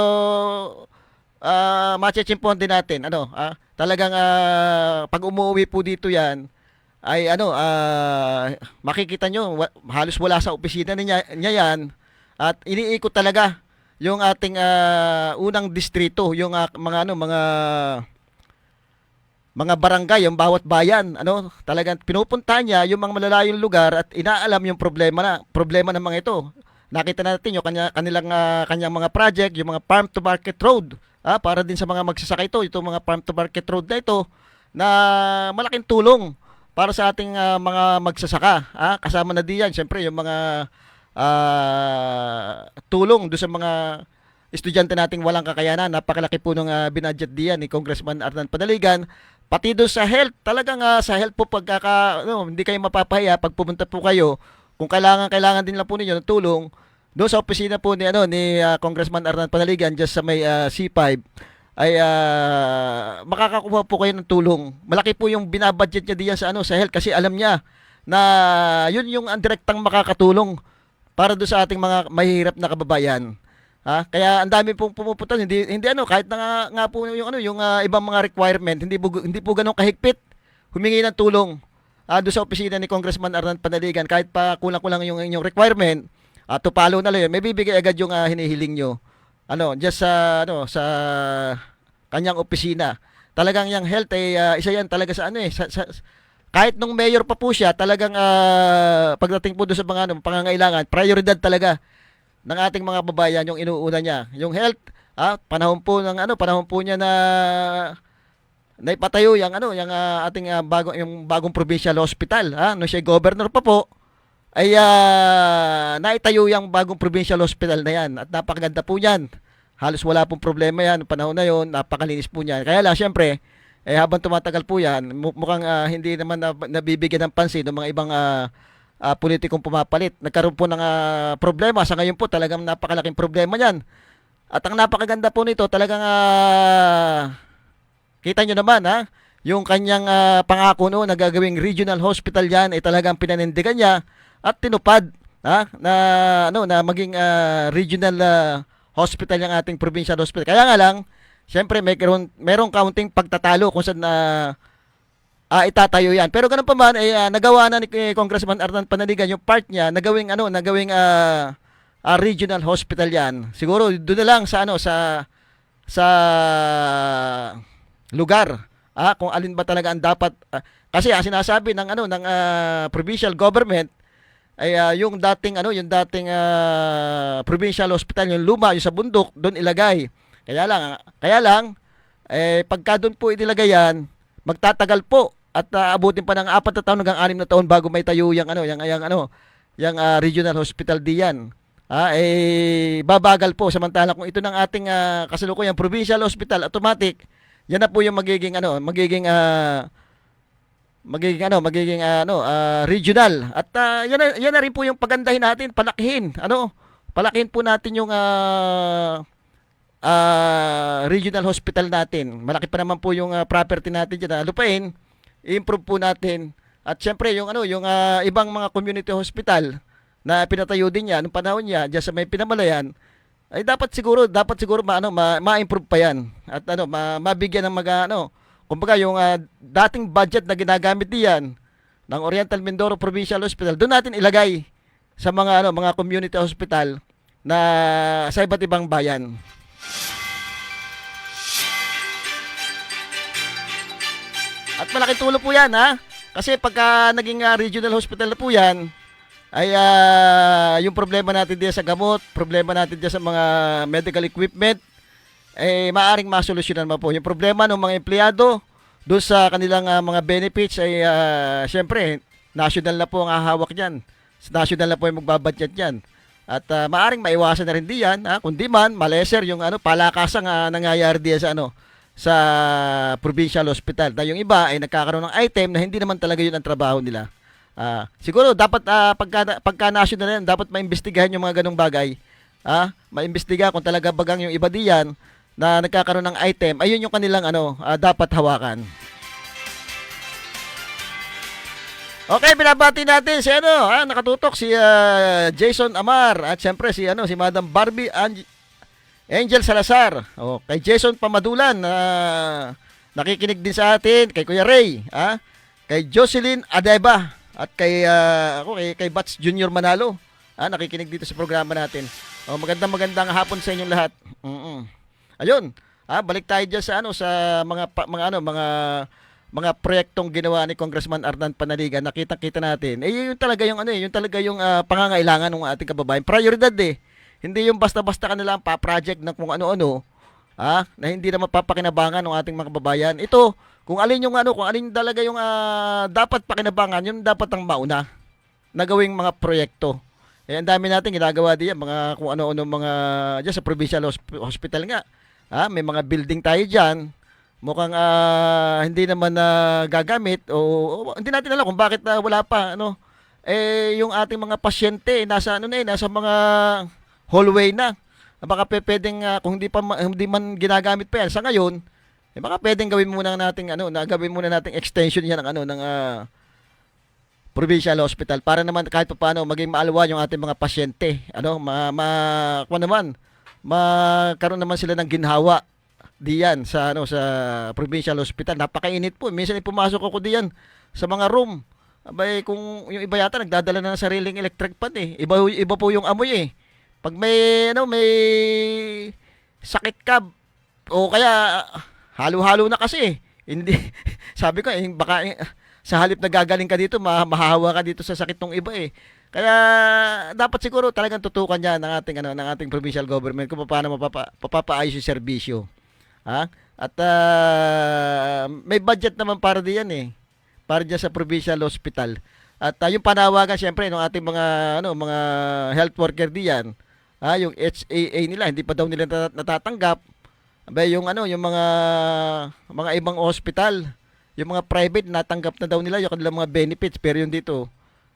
machechimpuan din natin. Talagang pag umuwi po dito 'yan ay makikita nyo halos wala sa opisina niya yan at iniikot talaga yung ating unang distrito, yung mga barangay, yung bawat bayan, talagang pinupuntahan niya yung mga malalayong lugar at inaalam yung problema ng mga ito. Nakita natin yung kanyang mga project, yung mga farm to market road, para din sa mga magsasaka itong mga farm to market road na ito na malaking tulong para sa ating mga magsasaka. Kasama na diyan syempre yung mga tulong do sa mga estudyante nating walang kakayanan. Napakalaki po ng binadget diyan ni Congressman Arnan Panaligan. Pati do sa health, talagang sa health po hindi kayo mapapahiya pag pumunta po kayo. Kung kailangan din lang po ninyo ng tulong doon sa opisina po ni Congressman Arnan Panaligan diyan sa may C5 ay makakakuha po kayo ng tulong. Malaki po yung binabudget niya diyan sa health kasi alam niya na yun yung ang direktang makakatulong para do sa ating mga mahihirap na kababayan. Kaya ang dami pong pumupunta, hindi kahit na nga po yung ibang mga requirement, hindi po ganoon kahigpit humingi ng tulong do sa opisina ni Congressman Arnan Panaligan kahit pa kulang-kulang yung inyong requirement, tupalo na lang yun, may bibigay agad yung hinihiling nyo. Just sa kanyang opisina. Talagang yung health ay isa yan talaga sa kahit nung mayor pa po siya, talagang pagdating po doon sa mga pangangailangan, prioridad talaga ng ating mga babayan yung inuuna niya. Yung health, panahon po niya na naipatayo yung ating bagong provincial hospital, no siya governor pa po ay naitayo yung bagong provincial hospital na yan at napakaganda po niyan. Halos wala pong problema yan panahon na yon, napakalinis po niyan. Kaya lang syempre habang tumatagal po yan, mukhang hindi naman nabibigyan ng pansin ng mga ibang politikong pumapalit. Nagkaroon po ng problema. Sa ngayon po talagang napakalaking problema niyan. At ang napakaganda po nito talagang kita nyo naman yung kanyang pangako na gagawing regional hospital yan ay talagang pinanindigan niya at tinupad na maging regional hospital yung ating provincial hospital. Kaya nga lang, siyempre merong kaunting pagtatalo kung saan itatayo yan. Pero ganun pa man, nagawa na ni Congressman Arnan Panaligan yung part niya, nagawing regional hospital yan. Siguro doon na lang sa lugar kung alin ba talaga ang dapat kasi sinasabi ng provincial government ay yung dating provincial hospital, yung luma, yung sa bundok, doon ilagay. Kaya lang pagka doon po inilagay yan, magtatagal po at abutin pa ng 4 na taon hanggang 6 na taon bago may tayo yung regional hospital diyan. Babagal po, samantala kung ito ng ating kasalukuyang provincial hospital, automatic yan na po yung magiging regional. At yan na rin po yung pagandahin natin, palakihin po natin yung regional hospital natin. Malaki pa naman po yung property natin diyan, lupain, i-improve po natin. At syempre yung ibang mga community hospital na pinatayo din niya nung panahon niya diyan sa may Pinamalayan, ay dapat siguro ma-improve pa yan at mabigyan ng kumbaga yung dating budget na ginagamit diyan ng Oriental Mindoro Provincial Hospital, doon natin ilagay sa mga community hospital na sa iba't ibang bayan. At malaking tulong po yan kasi pagka naging regional hospital na po yan, ay yung problema natin diyan sa gamot, problema natin diyan sa mga medical equipment, maaring masolusyonan mo po. Yung problema ng mga empleyado doon sa kanilang mga benefits ay syempre, national na po ang hahawak niyan. National na po yung magbabudget niyan. At maaring maiwasan na rin diyan, kundi man maleser yung palakasang nangyayari diyan sa provincial hospital. Yung iba ay nagkakaroon ng item na hindi naman talaga yun ang trabaho nila. Siguro dapat pagka national yan, dapat maimbestigahan yung mga ganung bagay. Maimbestiga kung talaga bagang yung iba diyan na nagkakaroon ng item, ayun yung kanilang dapat hawakan. Okay, binabati natin si nakatutok si Jason Amar at siyempre si Madam Barbie Angel Salazar. Kay Jason Pamadulan nakikinig din sa atin, kay Kuya Ray, kay Jocelyn Adeba at kay Bats Junior Manalo. Nakikinig dito sa programa natin. Magandang hapon sa inyong lahat. Ayun. Balik tayo diyan sa mga proyektong ginawa ni Congressman Arnan Panaligan. Nakita-kita natin. Yun talaga yung pangangailangan ng ating kababayan. Prioridad Hindi yung basta-basta kanila ang pa-project na kung ano-ano, na hindi na mapapakinabangan ng ating mga kababayan. Ito, kung alin talaga yung dapat pakinabangan, yun dapat ang mauna na gawing mga proyekto. Ang dami natin ginagawa diyan, mga kung ano-ano diyan sa provincial hospital nga. May mga building tayo diyan. Mukhang hindi naman gagamit o hindi natin alam kung bakit wala pa yung ating mga pasyente nasa mga hallway na. Baka pwedeng kung hindi man ginagamit pa yan sa ngayon, baka pwedeng gawin muna nating extension yan ng provincial hospital para naman kahit paano maging maalwan yung ating mga pasyente. Kung naman magkaroon naman sila ng ginhawa diyan sa sa provincial hospital. Napakainit po. Minsan pumasok ako diyan sa mga room. Abay, kung yung iba yata nagdadala na ng sariling electric fan eh. Iba po yung amoy eh. Pag may sakit ka o kaya halo-halo na kasi eh. Hindi sabi ko baka sa halip na gagaling ka dito, mahahawa ka dito sa sakit ng iba eh. Kaya dapat siguro talagang tutukan niya ng ating provincial government kung paano mapapaayos yung serbisyo. Ha? At may budget naman para diyan eh. Para diyan sa provincial hospital. At yung panawagan siyempre ng ating mga health worker diyan, yung HAA nila hindi pa daw nila natatanggap. Abay yung mga ibang hospital, yung mga private natanggap na daw nila yung kanilang mga benefits pero yung dito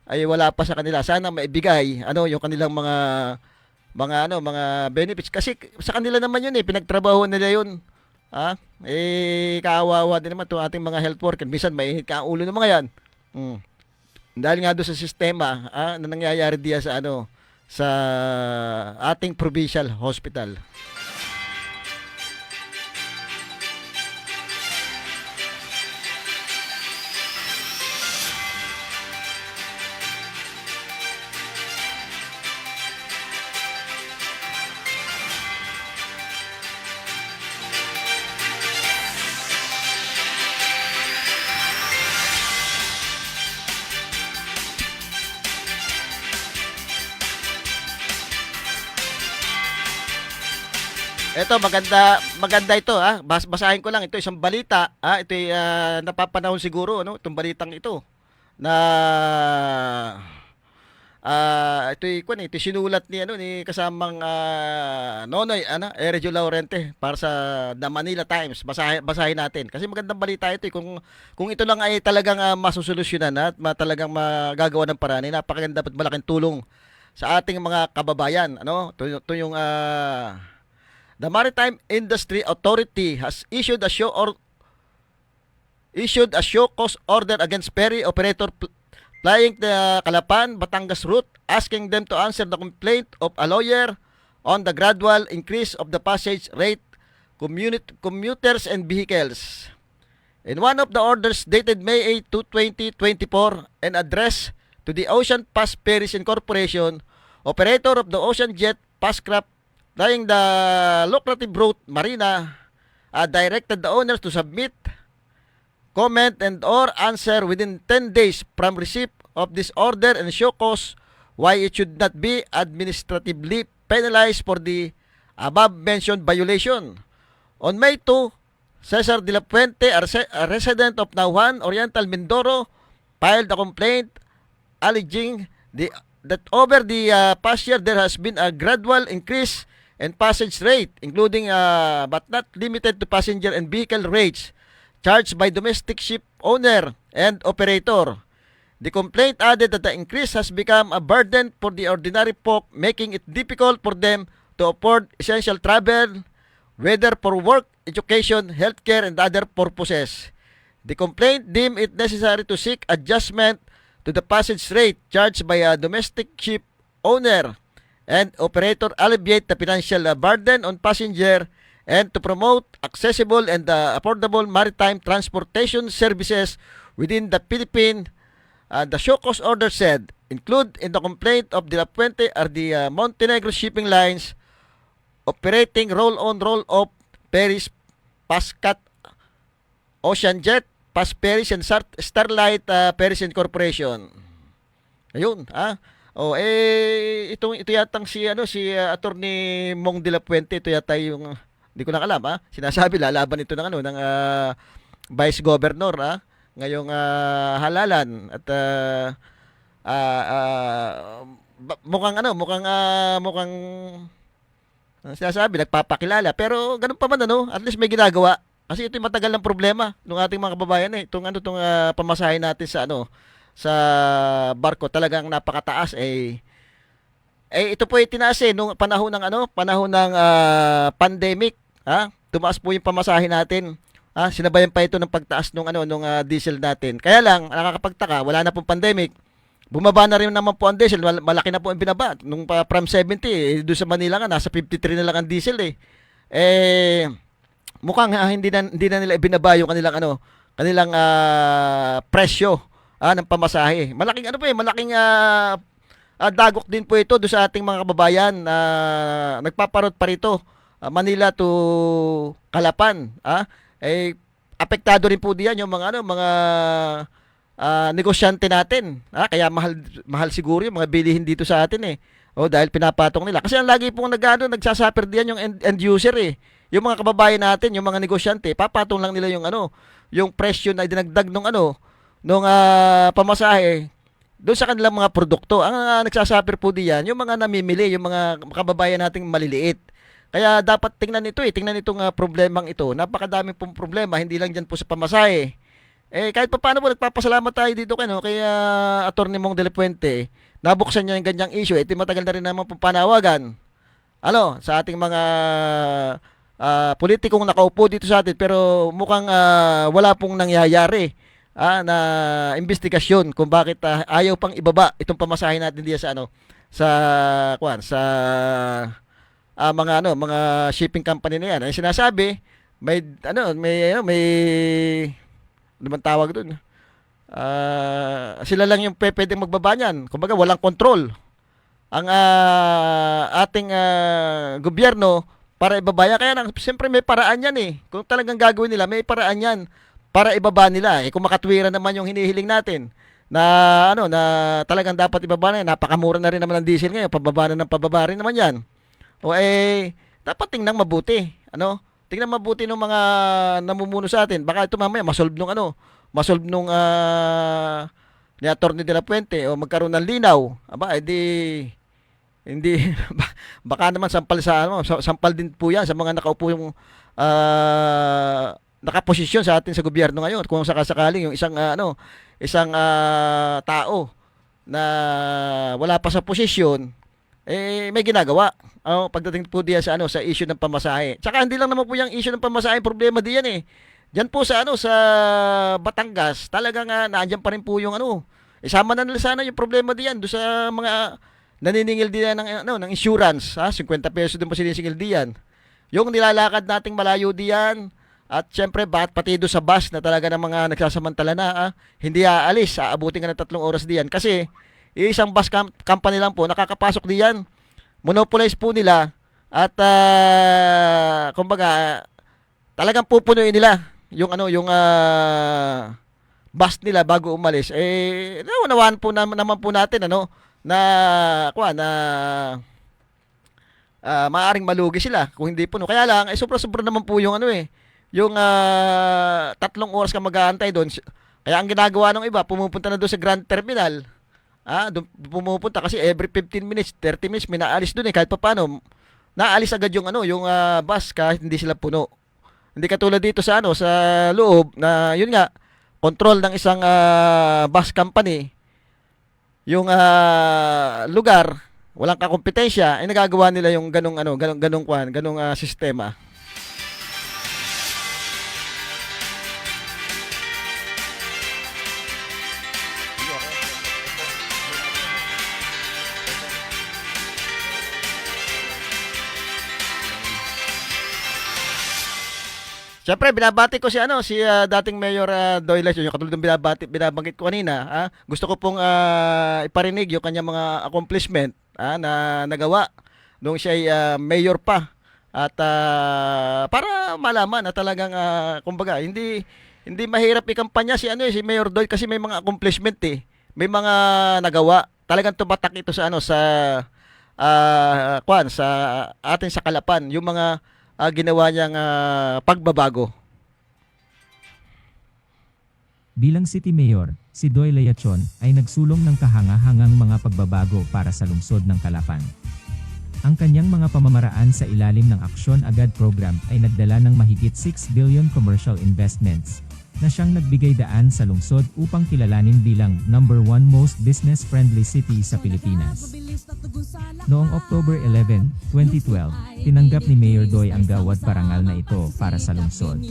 ay wala pa sa kanila. Sana maibigay yung kanilang mga benefits kasi sa kanila naman yun eh, pinagtrabaho nila yun. Kaawawa din naman 'tong ating mga health worker. Minsan mainit ka ang ulo ng mga yan. Dahil nga doon sa sistema na nangyayari diyan sa ating provincial hospital. Ito maganda ito basahin ko lang ito isang balita ito ay napapanahon siguro itong balitang ito na ito sinulat ni kasamang Nonoy Eregio Laurente para sa The Manila Times. Basahin natin kasi magandang balita ito kung ito lang ay talagang masusolusyonan at talagang magagawa ng paraan, napakaganda at malaking tulong sa ating mga kababayan. Ito yung The Maritime Industry Authority has issued a show cause order against ferry operator flying the Calapan, Batangas route, asking them to answer the complaint of a lawyer on the gradual increase of the passage rate commuters and vehicles. In one of the orders dated May 8, 2024 and addressed to the Ocean Pass Ferries Incorporation, operator of the Ocean Jet Passcraft flying the lucrative route Marina, directed the owners to submit comment and or answer within 10 days from receipt of this order and show cause why it should not be administratively penalized for the above-mentioned violation. On May 2, Cesar de la Puente, a resident of Nauhan, Oriental Mindoro, filed a complaint alleging that over the past year there has been a gradual increase in passage rate, including but not limited to passenger and vehicle rates charged by domestic ship owner and operator. The complaint added that the increase has become a burden for the ordinary folk, making it difficult for them to afford essential travel, whether for work, education, healthcare, and other purposes. The complaint deemed it necessary to seek adjustment to the passage rate charged by a domestic ship owner and operator, alleviate the financial burden on passenger, and to promote accessible and affordable maritime transportation services within the Philippines. The show cause order said, include in the complaint of De La Puente are the Montenegro shipping lines operating roll-on, roll-off ferries, Pascat, Ocean Jet, Pas Ferries, and Starlight Ferries Incorporation. Ayun, ito yatang si Attorney Mong De La Puente, ito yata yung hindi ko lang alam sinasabi lalaban ito ng Vice Governor ngayong halalan at mukhang sinasabi nagpapakilala pero ganun pa man at least may ginagawa kasi ito yung matagal ng problema ng ating mga kababayan itong pamasahe natin sa sa barko talagang napakataas ito po ay tinaas nung panahon ng panahon ng pandemic, tumaas po yung pamasahe natin. Sinabayan pa ito ng pagtaas nung diesel natin. Kaya lang nakakapagtaka, wala na pong pandemic. Bumaba na rin naman po ang diesel, malaki na po ang binaba. Nung from 70, doon sa Manila nga nasa 53 na lang ang diesel eh. Mukhang hindi na nila ibinaba yung kanilang presyo ng pamasahe. Malaking malaking dagok din po ito do sa ating mga kababayan na nagpaparot pa rito Manila to Calapan. Apektado rin po diyan yung mga negosyante natin. Kaya mahal siguro yung mga bilihin dito sa atin eh. Dahil pinapatong nila. Kasi ang lagi pong nagsasuffer diyan yung end user eh. Yung mga kababayan natin, yung mga negosyante, papatong lang nila yung presyo na dinagdag nung pamasahe doon sa kanilang mga produkto. Ang nagsasuffer po diyan, yung mga namimili, yung mga kababayan nating maliliit. Kaya dapat tingnan itong problemang ito. Napakadami pong problema, hindi lang diyan po sa pamasahe. Kahit pa paano po nagpapasalamat tayo dito kay Attorney Mong De La Puente. Nabuksan niya yung ganyang issue. Matagal na rin naman pong panawagan. Sa ating mga politikong nakaupo dito sa atin, pero mukhang wala pong nangyayari na investigasyon kung bakit ayaw pang ibaba itong pamasahe natin diyan sa mga shipping company na yan. Ay sinasabi may ano man tawag doon. Sila lang yung pwedeng magbaba niyan. Kumbaga walang control ang ating gobyerno para ibabaya. Kaya siyempre may paraan yan eh. Kung talagang gagawin nila, may paraan yan para ibaba nila. Kung makatwiran naman yung hinihiling natin na talagang dapat ibaba na yan. Napakamura na rin naman ng diesel ngayon. Pababa na rin naman yan. Dapat tingnan mabuti. Tingnan mabuti ng mga namumuno sa atin. Baka ito mamaya masolve nung ni Atty. De La Puente o magkaroon ng linaw. Hindi baka naman sampal din po yan sa mga nakaupo yung nakaposisyon sa atin sa gobyerno ngayon. Kung sakasakaling yung isang tao na wala pa sa posisyon may ginagawa. Pagdating po diyan sa issue ng pamasahe. Tsaka hindi lang naman po yung issue ng pamasahe, problema diyan eh. Diyan po sa Batangas, talagang nandiyan pa rin po yung isama na nila sana yung problema diyan do sa mga naniningil diyan ng insurance, 50 pesos din po sinisingil diyan. Yung nilalakad nating malayo diyan at syempre pati do sa bus na talaga ng mga nagsasamantala na hindi aalis, aabutin ka ng 3 oras diyan kasi isang bus company lang po nakakapasok diyan. Monopolize po nila at kumbaga talagang pupunuin nila yung bus nila bago umalis. Naunawaan po naman po natin na maaring malugi sila kung hindi puno. Kaya lang sobra-sobra naman po yung yung 3 oras ka mag-aantay doon. Kaya ang ginagawa ng iba, pumupunta na doon sa Grand Terminal. Pumupunta kasi every 15 minutes, 30 minutes may naalis doon kahit paano. Naalis agad yung bus kahit hindi sila puno. Hindi katulad dito sa sa loob na yun nga control ng isang bus company. Yung lugar, walang kakompetensya, ay nagagawa nila yung ganung sistema. Siyempre, binabati ko si dating Mayor Doyle, yung katulad ng binabanggit ko kanina. Gusto ko pong iparinig yung kanyang mga accomplishment na nagawa nung siya ay mayor pa. At para malaman na talagang kumbaga, hindi mahirap ikampanya si Mayor Doyle kasi may mga accomplishment eh. May mga nagawa. Talagang tumatak ito sa sa atin sa Calapan, yung mga ginawa niyang pagbabago. Bilang City Mayor, si Doyle Leyachon ay nagsulong ng kahanga-hangang mga pagbabago para sa lungsod ng Calapan. Ang kanyang mga pamamaraan sa ilalim ng Aksyon Agad program ay nagdala ng mahigit 6 billion commercial investments, na siyang nagbigay daan sa lungsod upang kilalanin bilang number 1 most business-friendly city sa Pilipinas. Noong October 11, 2012, tinanggap ni Mayor Doy ang gawad parangal na ito para sa lungsod.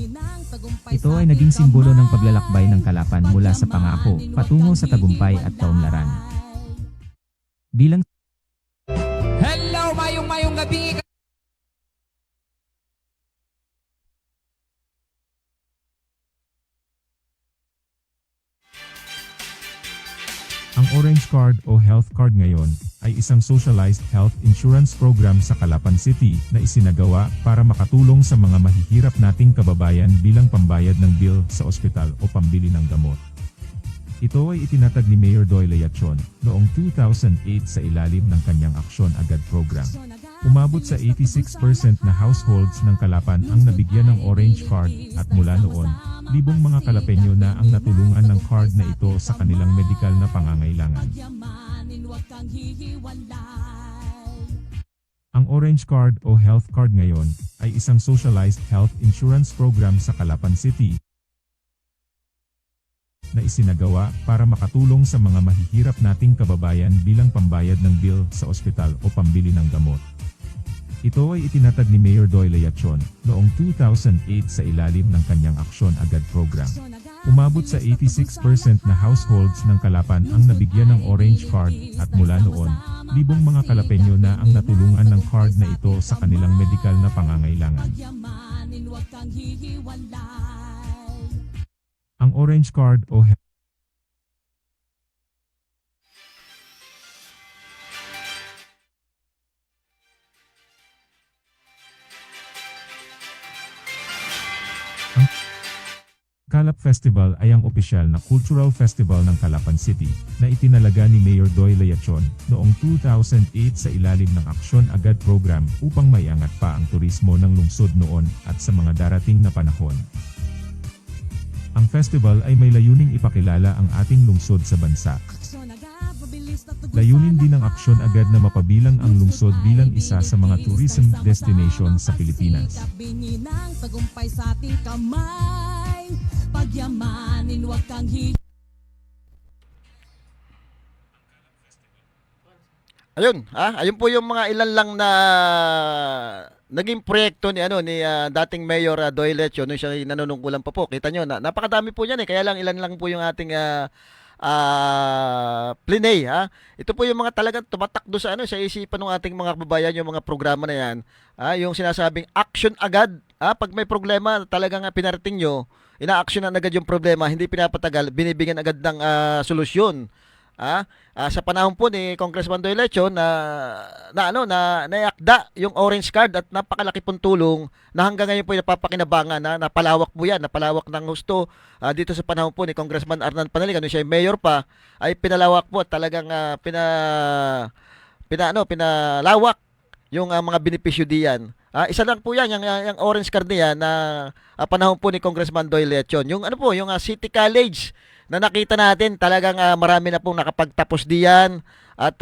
Ito ay naging simbolo ng paglalakbay ng Kalapan mula sa pangako patungo sa tagumpay at kaunlaran. Bilang Hello, mayong gabi. Ang Orange Card o Health Card ngayon ay isang socialized health insurance program sa Calapan City na isinagawa para makatulong sa mga mahihirap nating kababayan bilang pambayad ng bill sa ospital o pambili ng gamot. Ito ay itinatag ni Mayor Doy Layachon noong 2008 sa ilalim ng kanyang Aksyon Agad program. Umabot sa 86% na households ng Kalapan ang nabigyan ng Orange Card at mula noon, libong mga Kalapenyo na ang natulungan ng card na ito sa kanilang medikal na pangangailangan. Ang Orange Card o Health Card ngayon ay isang socialized health insurance program sa Calapan City na isinagawa para makatulong sa mga mahihirap nating kababayan bilang pambayad ng bill sa ospital o pambili ng gamot. Ito ay itinatag ni Mayor Doy Layachon noong 2008 sa ilalim ng kanyang Aksyon Agad program. Umabot sa 86% na households ng Kalapan ang nabigyan ng Orange Card at mula noon, libong mga Kalapenyo na ang natulungan ng card na ito sa kanilang medikal na pangangailangan. Ang Orange Card o Kalap Festival ay ang opisyal na cultural festival ng Calapan City na itinalaga ni Mayor Doy Layachon noong 2008 sa ilalim ng Aksyon Agad program upang maiangat pa ang turismo ng lungsod noon at sa mga darating na panahon. Ang festival ay may layuning ipakilala ang ating lungsod sa bansa. Layunin din ng Aksyon Agad na mapabilang ang lungsod bilang isa sa mga tourism destination sa Pilipinas. Ayun, ayun po yung mga ilan lang na naging proyekto ni dating Mayor Doy Layachon nung siya nanunungkulan pa po. Kita nyo, napakadami po niyan kaya lang ilan lang po yung ating plinay, Ito po yung mga talagang tumatakdo sa sa isipan ng ating mga kababayan, yung mga programa na yan. Yung sinasabing action agad, pag may problema talagang pinarating nyo, ina-actionan agad yung problema, hindi pinapatagal, binibigyan agad ng solusyon. Sa panahon po ni Congressman Doy Layachon na naiakda yung Orange Card at napakalaki pong tulong na hanggang ngayon po napapakinabangan napalawak po yan, napalawak ng gusto dito sa panahon po ni Congressman Arnan Panaligan nung siya ay mayor pa, ay pinalawak po at talagang pinalawak yung mga benepisyo diyan. Isa lang po yan, yung Orange Card niya na panahon po ni Congressman Doy Layachon. Yung yung City College na nakita natin, talagang marami na pong nakapagtapos diyan at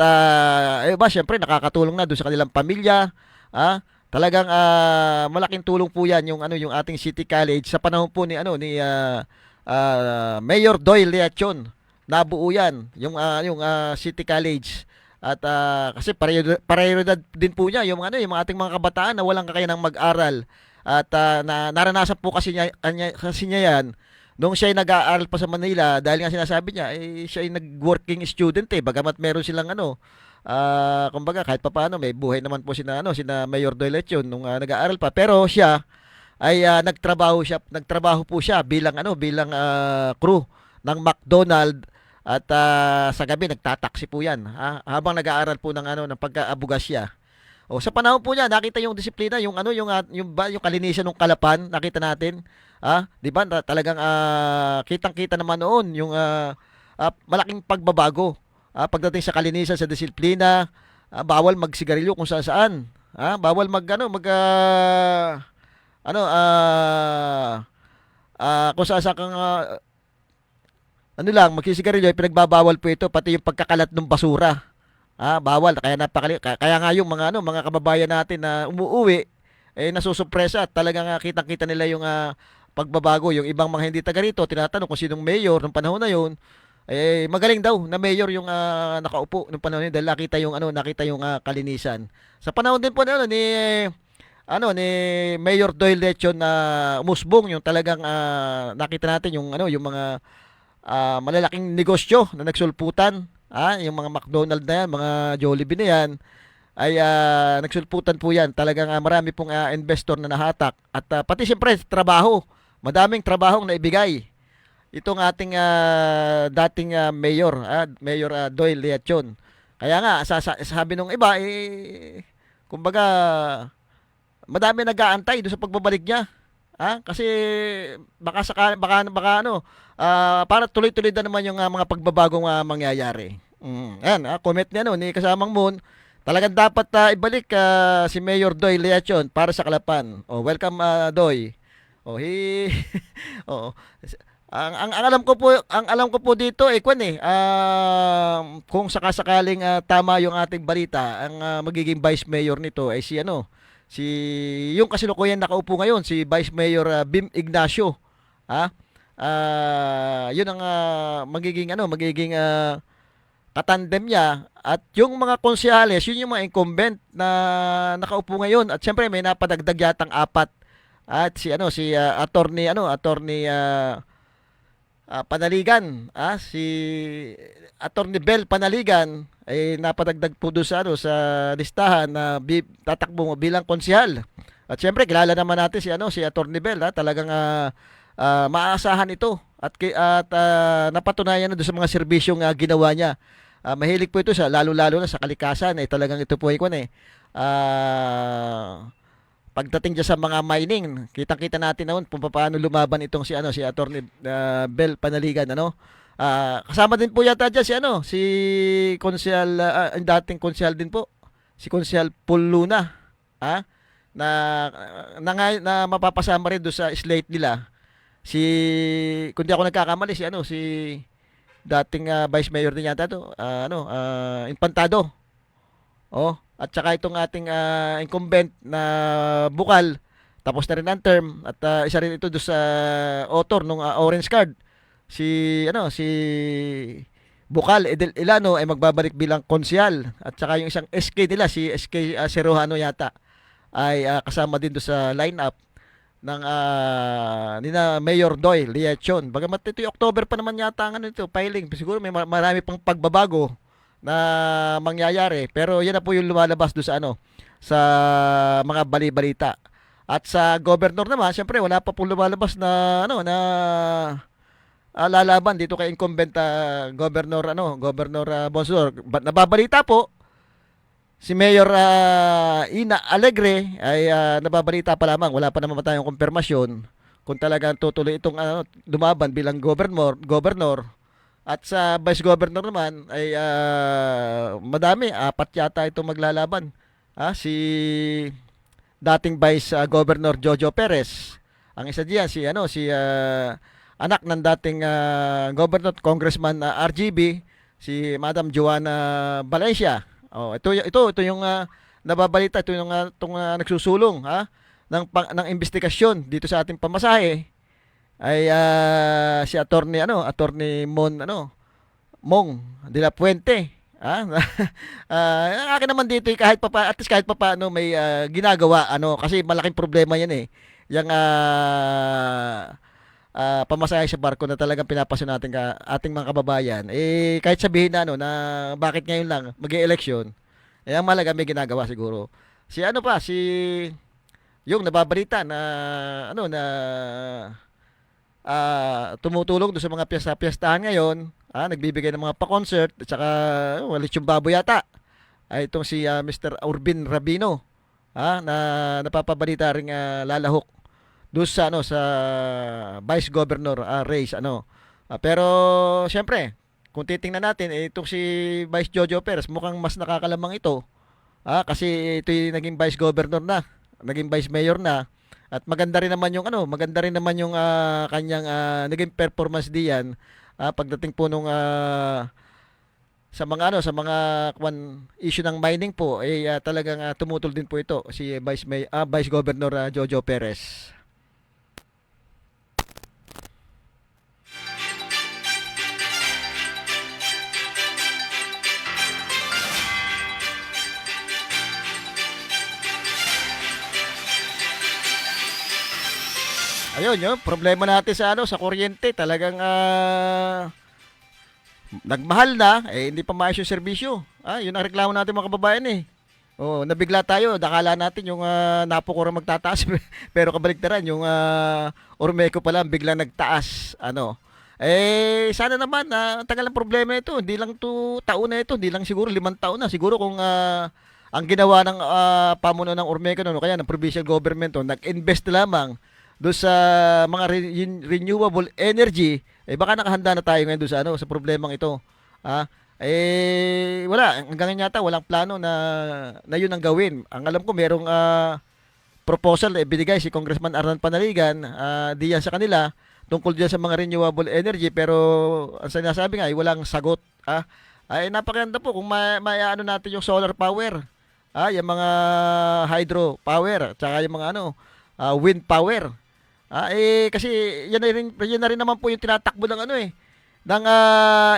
syempre nakakatulong na doon sa kanilang pamilya. Talagang malaking tulong po yan yung yung ating City College sa panahon po ni Mayor Doy Layachon. Nabuo yan yung City College. At kasi prioridad din po niya yung yung ating mga kabataan na walang kakayanang mag-aral. At naranasan po kasi niya yan nung siya ay nag-aaral pa sa Manila, dahil nga sinasabi niya siya ay nag-working student bagamat meron silang kumbaga kahit papaano may buhay naman po sina Mayor Doy Layachon nung nag-aaral pa, pero siya ay nagtrabaho po siya bilang crew ng McDonald at sa gabi nagtataksi po yan habang nag-aaral po ng pagka-abugas siya. Sa panahon po niya nakita yung disiplina, yung kalinisan ng Kalapan, nakita natin. 'Di ba? Talagang kitang-kita naman noon yung malaking pagbabago. Pagdating sa kalinisan, sa disiplina, bawal magsigarilyo kung saan-saan. Bawal kung saan kang magsigarilyo, pinagbabawal po ito, pati yung pagkakalat ng basura. Bawal, kaya nga yung mga kababayan natin na umuuwi nasusupresa at talagang kitang-kita nila yung pagbabago. Yung ibang mga hindi taga rito, tinatanong kung sinong mayor nung panahon na yun, eh magaling daw na mayor yung nakaupo nung panahon yun dahil nakita yung kalinisan. Sa panahon din po na ni Mayor Doyle Lechon na umusbong yung talagang nakita natin yung mga malalaking negosyo na nagsulputan, yung mga McDonald's na yan, mga Jollibee na yan, ay nagsulputan po yan. Talagang marami pong investor na nahatak. At pati siyempre, trabaho. Madaming trabahong naibigay. Itong ating dating mayor, Mayor Doyle Lechon. Kaya nga, sabi nung iba, kumbaga, madami nag-aantay doon sa pagbabalik niya. Kasi baka para tuloy-tuloy na naman yung mga pagbabagong mangyayari. Ayan, comment niya ni kasamang Moon. Talagang dapat ibalik si Mayor Doyle Lechon para sa Kalapan. Welcome Doy. Ang alam ko po dito kung sakasakaling tama yung ating balita, ang magiging vice mayor nito ay yung kasalukuyan nakaupo ngayon, si Vice Mayor Bim Ignacio. Yun ang magiging katandem niya, at yung mga konsyales, yun yung mga incumbent na nakaupo ngayon, at syempre may napadagdag yatang 4, at si attorney Panaligan, si Attorney Bel Panaligan ay napadagdag po doon sa listahan na tatakbo bilang konsyal. At syempre kilala naman natin si Attorney Bel, talagang maaasahan ito at napatunayan na doon sa mga serbisyong ginawa niya. Mahilig po ito sa lalo-lalo na sa kalikasan, talagang ito po pagdating dyan sa mga mining, kitang-kita natin noon kung paano lumaban itong si Attorney Bel Panaligan, kasama din po yata dyan si Konsyal, dating konsyal din po, si Konsyal Paul Luna, na mapapasama rin doon sa slate nila. Kung di ako nagkakamali, si dating vice mayor din yata to, Infantado. At saka itong ating incumbent na Bukal, tapos na rin ang term, at isa rin ito doon sa author ng orange card. Si Bukal Ilano ay magbabalik bilang konsyal, at saka yung isang SK nila, si SK Serojano yata, ay kasama din doon sa lineup ng nina Mayor Doyle Lechon. Bagamat ito yung October pa naman yata ang filing, siguro may marami pang pagbabago na mangyayari, pero yan na po yung lumalabas doon sa mga bali-balita. At sa governor naman, syempre wala pa pong lumalabas na lalaban dito kay incumbent Governor Bonsor. Nababalita po si Mayor Ina Alegre ay nababalita pa lamang, wala pa naman tayong kumpirmasyon kung talagang tutuloy itong lumaban bilang governor. At sa vice governor naman ay madami, 4 yata itong maglalaban. Si dating vice governor Jojo Perez. Ang isa diyan si anak ng dating governor Congressman RGB, si Madam Joanna Valencia. Ito yung nababalita, ito yung nagsusulong ng investigasyon dito sa ating pamasahe. Ay si Attorney Mong de la Puente. Ang akin naman dito kahit pa paano may ginagawa kasi malaking problema yan yung pamasahe sa barko na talagang pinapasok natin ating mga kababayan, kahit sabihin na bakit ngayon lang mag-e-election, ang malaga may ginagawa siguro. Yung nababalita na tumutulong doon sa mga piyestahan ngayon, nagbibigay ng mga pa-concert, at saka lechong baboy yata, ay itong si Mr. Urbin Rabino, na napapabalita ring lalahok doon sa vice governor race pero syempre kung titingnan natin itong si Vice Jojo Perez mukhang mas nakakalamang ito, kasi ito yung naging vice governor na, naging vice mayor na. At maganda rin naman yung kanyang naging performance diyan pagdating po nung sa mga issue ng mining po, talagang tumutol din po ito si Vice Governor Jojo Perez. Ayun, yun, problema natin sa sa kuryente, talagang nagmahal na, hindi pa maayos yung serbisyo. Yun ang reklamo natin mga kababayan eh. Oh, nabigla tayo, nakala natin yung Napo Core magtataas pero kabaligtaran yung Ormeco pala biglang nagtaas. Sana naman tagal ng problema ito, hindi lang taon na ito, hindi lang siguro 5 taon na. Siguro kung ang ginawa ng pamuno ng Ormeco kaya ng provincial government nag-invest na lamang doon sa mga renewable energy, baka nakahanda na tayo ngayon doon sa problemang ito. Wala, hanggang yata walang plano na yun ang gawin. Ang alam ko merong proposal na ibinigay si Congressman Arnan Panaligan diyan sa kanila tungkol diyan sa mga renewable energy, pero ang sinasabi nga ay walang sagot. Napakaganda po kung may natin yung solar power, yung mga hydro power, tsaka yung mga wind power. Kasi yan na rin naman po yung tinatakbo ng ng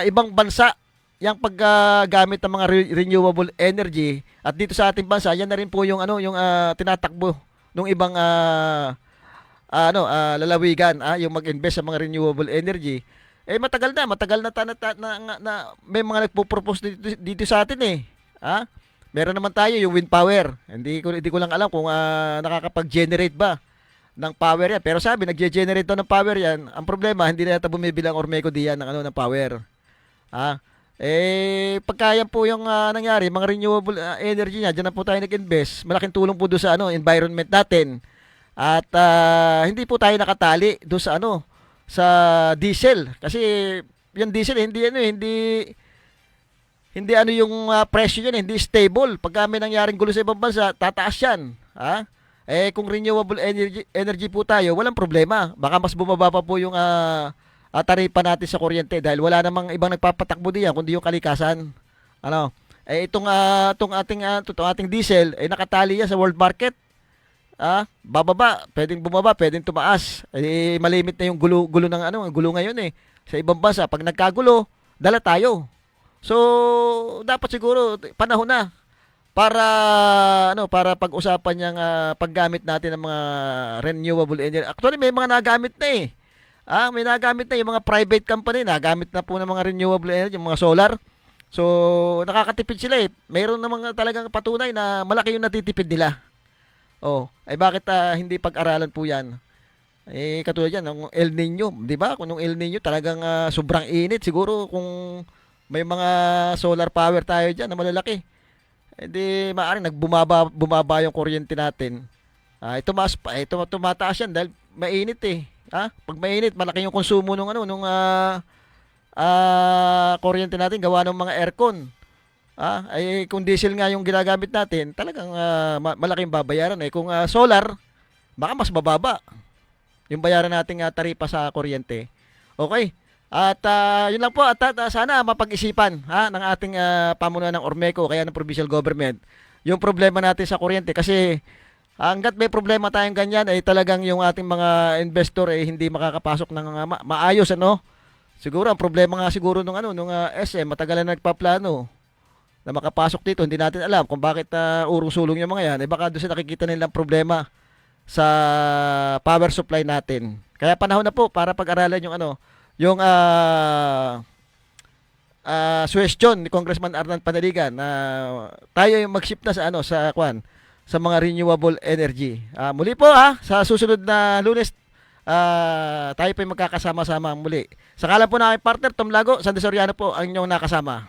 ibang bansa, yung paggamit ng mga renewable energy, at dito sa ating bansa yan na rin po yung yung tinatakbo ng ibang lalawigan, yung mag-invest sa mga renewable energy. Matagal na may mga nagpo-propose dito sa atin meron naman tayo yung wind power. Hindi ko lang alam kung nakakapag-generate ba ng power yan. Pero sabi, nag-generate daw ng power yan. Ang problema, hindi na yata bumibilang Ormeco diyan ng power. Pagka yan po yung nangyari, mga renewable energy niya, dyan na po tayo nag-invest. Malaking tulong po doon sa environment natin. At hindi po tayo nakatali doon sa sa diesel. Kasi yung diesel, hindi yung presyo yan, hindi stable. Pagka may nangyaring gulo sa ibang bansa, tataas yan. Kung renewable energy po tayo, walang problema. Baka mas bumaba pa po yung taripa natin sa kuryente dahil wala namang ibang nagpapatakbo diyan kundi yung kalikasan. Itong ating diesel nakatali yan sa world market. Bababa, pwedeng bumaba, pwedeng tumaas. Malimit na yung gulo ng gulo ngayon sa ibang bansa. Pag nagkagulo, dala tayo. So, dapat siguro panahon na para pag-usapan yung paggamit natin ng mga renewable energy. Actually, may mga nagamit na may nagamit na yung mga private company, nagamit na po ng mga renewable energy, yung mga solar. So, nakakatipid sila Mayroon na mga talagang patunay na malaki yung natitipid nila. Bakit hindi pag-aralan po yan? Katulad yan, ng El Nino, di ba? Kung yung El Nino talagang sobrang init, siguro kung may mga solar power tayo dyan na malalaki, maaaring bumaba yung kuryente natin. Tumataas yan dahil mainit Pag mainit, malaki yung konsumo nung kuryente natin gawa ng mga aircon. Kung diesel nga yung ginagamit natin, talagang malaking babayaran. Kung solar, baka mas mababa yung bayaran nating taripa sa kuryente. Okay. At yun lang po, at sana mapag-isipan ng ating pamunuan ng Ormeco kaya ng provincial government yung problema natin sa kuryente, kasi hanggat may problema tayong ganyan talagang yung ating mga investor hindi makakapasok ng maayos Siguro ang problema nga siguro nung SM matagal na nagpaplano na makapasok dito, hindi natin alam kung bakit urong-sulong yung mga yan. Baka doon sa nakikita nilang problema sa power supply natin. Kaya panahon na po para pag-aralan yung suggestion ni Congressman Arnan Panaligan na tayo yung mag-shift na sa mga renewable energy. Muli po sa susunod na Lunes, tayo po yung magkakasama-sama muli. Sa ngalan po ng aking partner, Tom Lago, Sandy Soriano po ang inyong nakasama.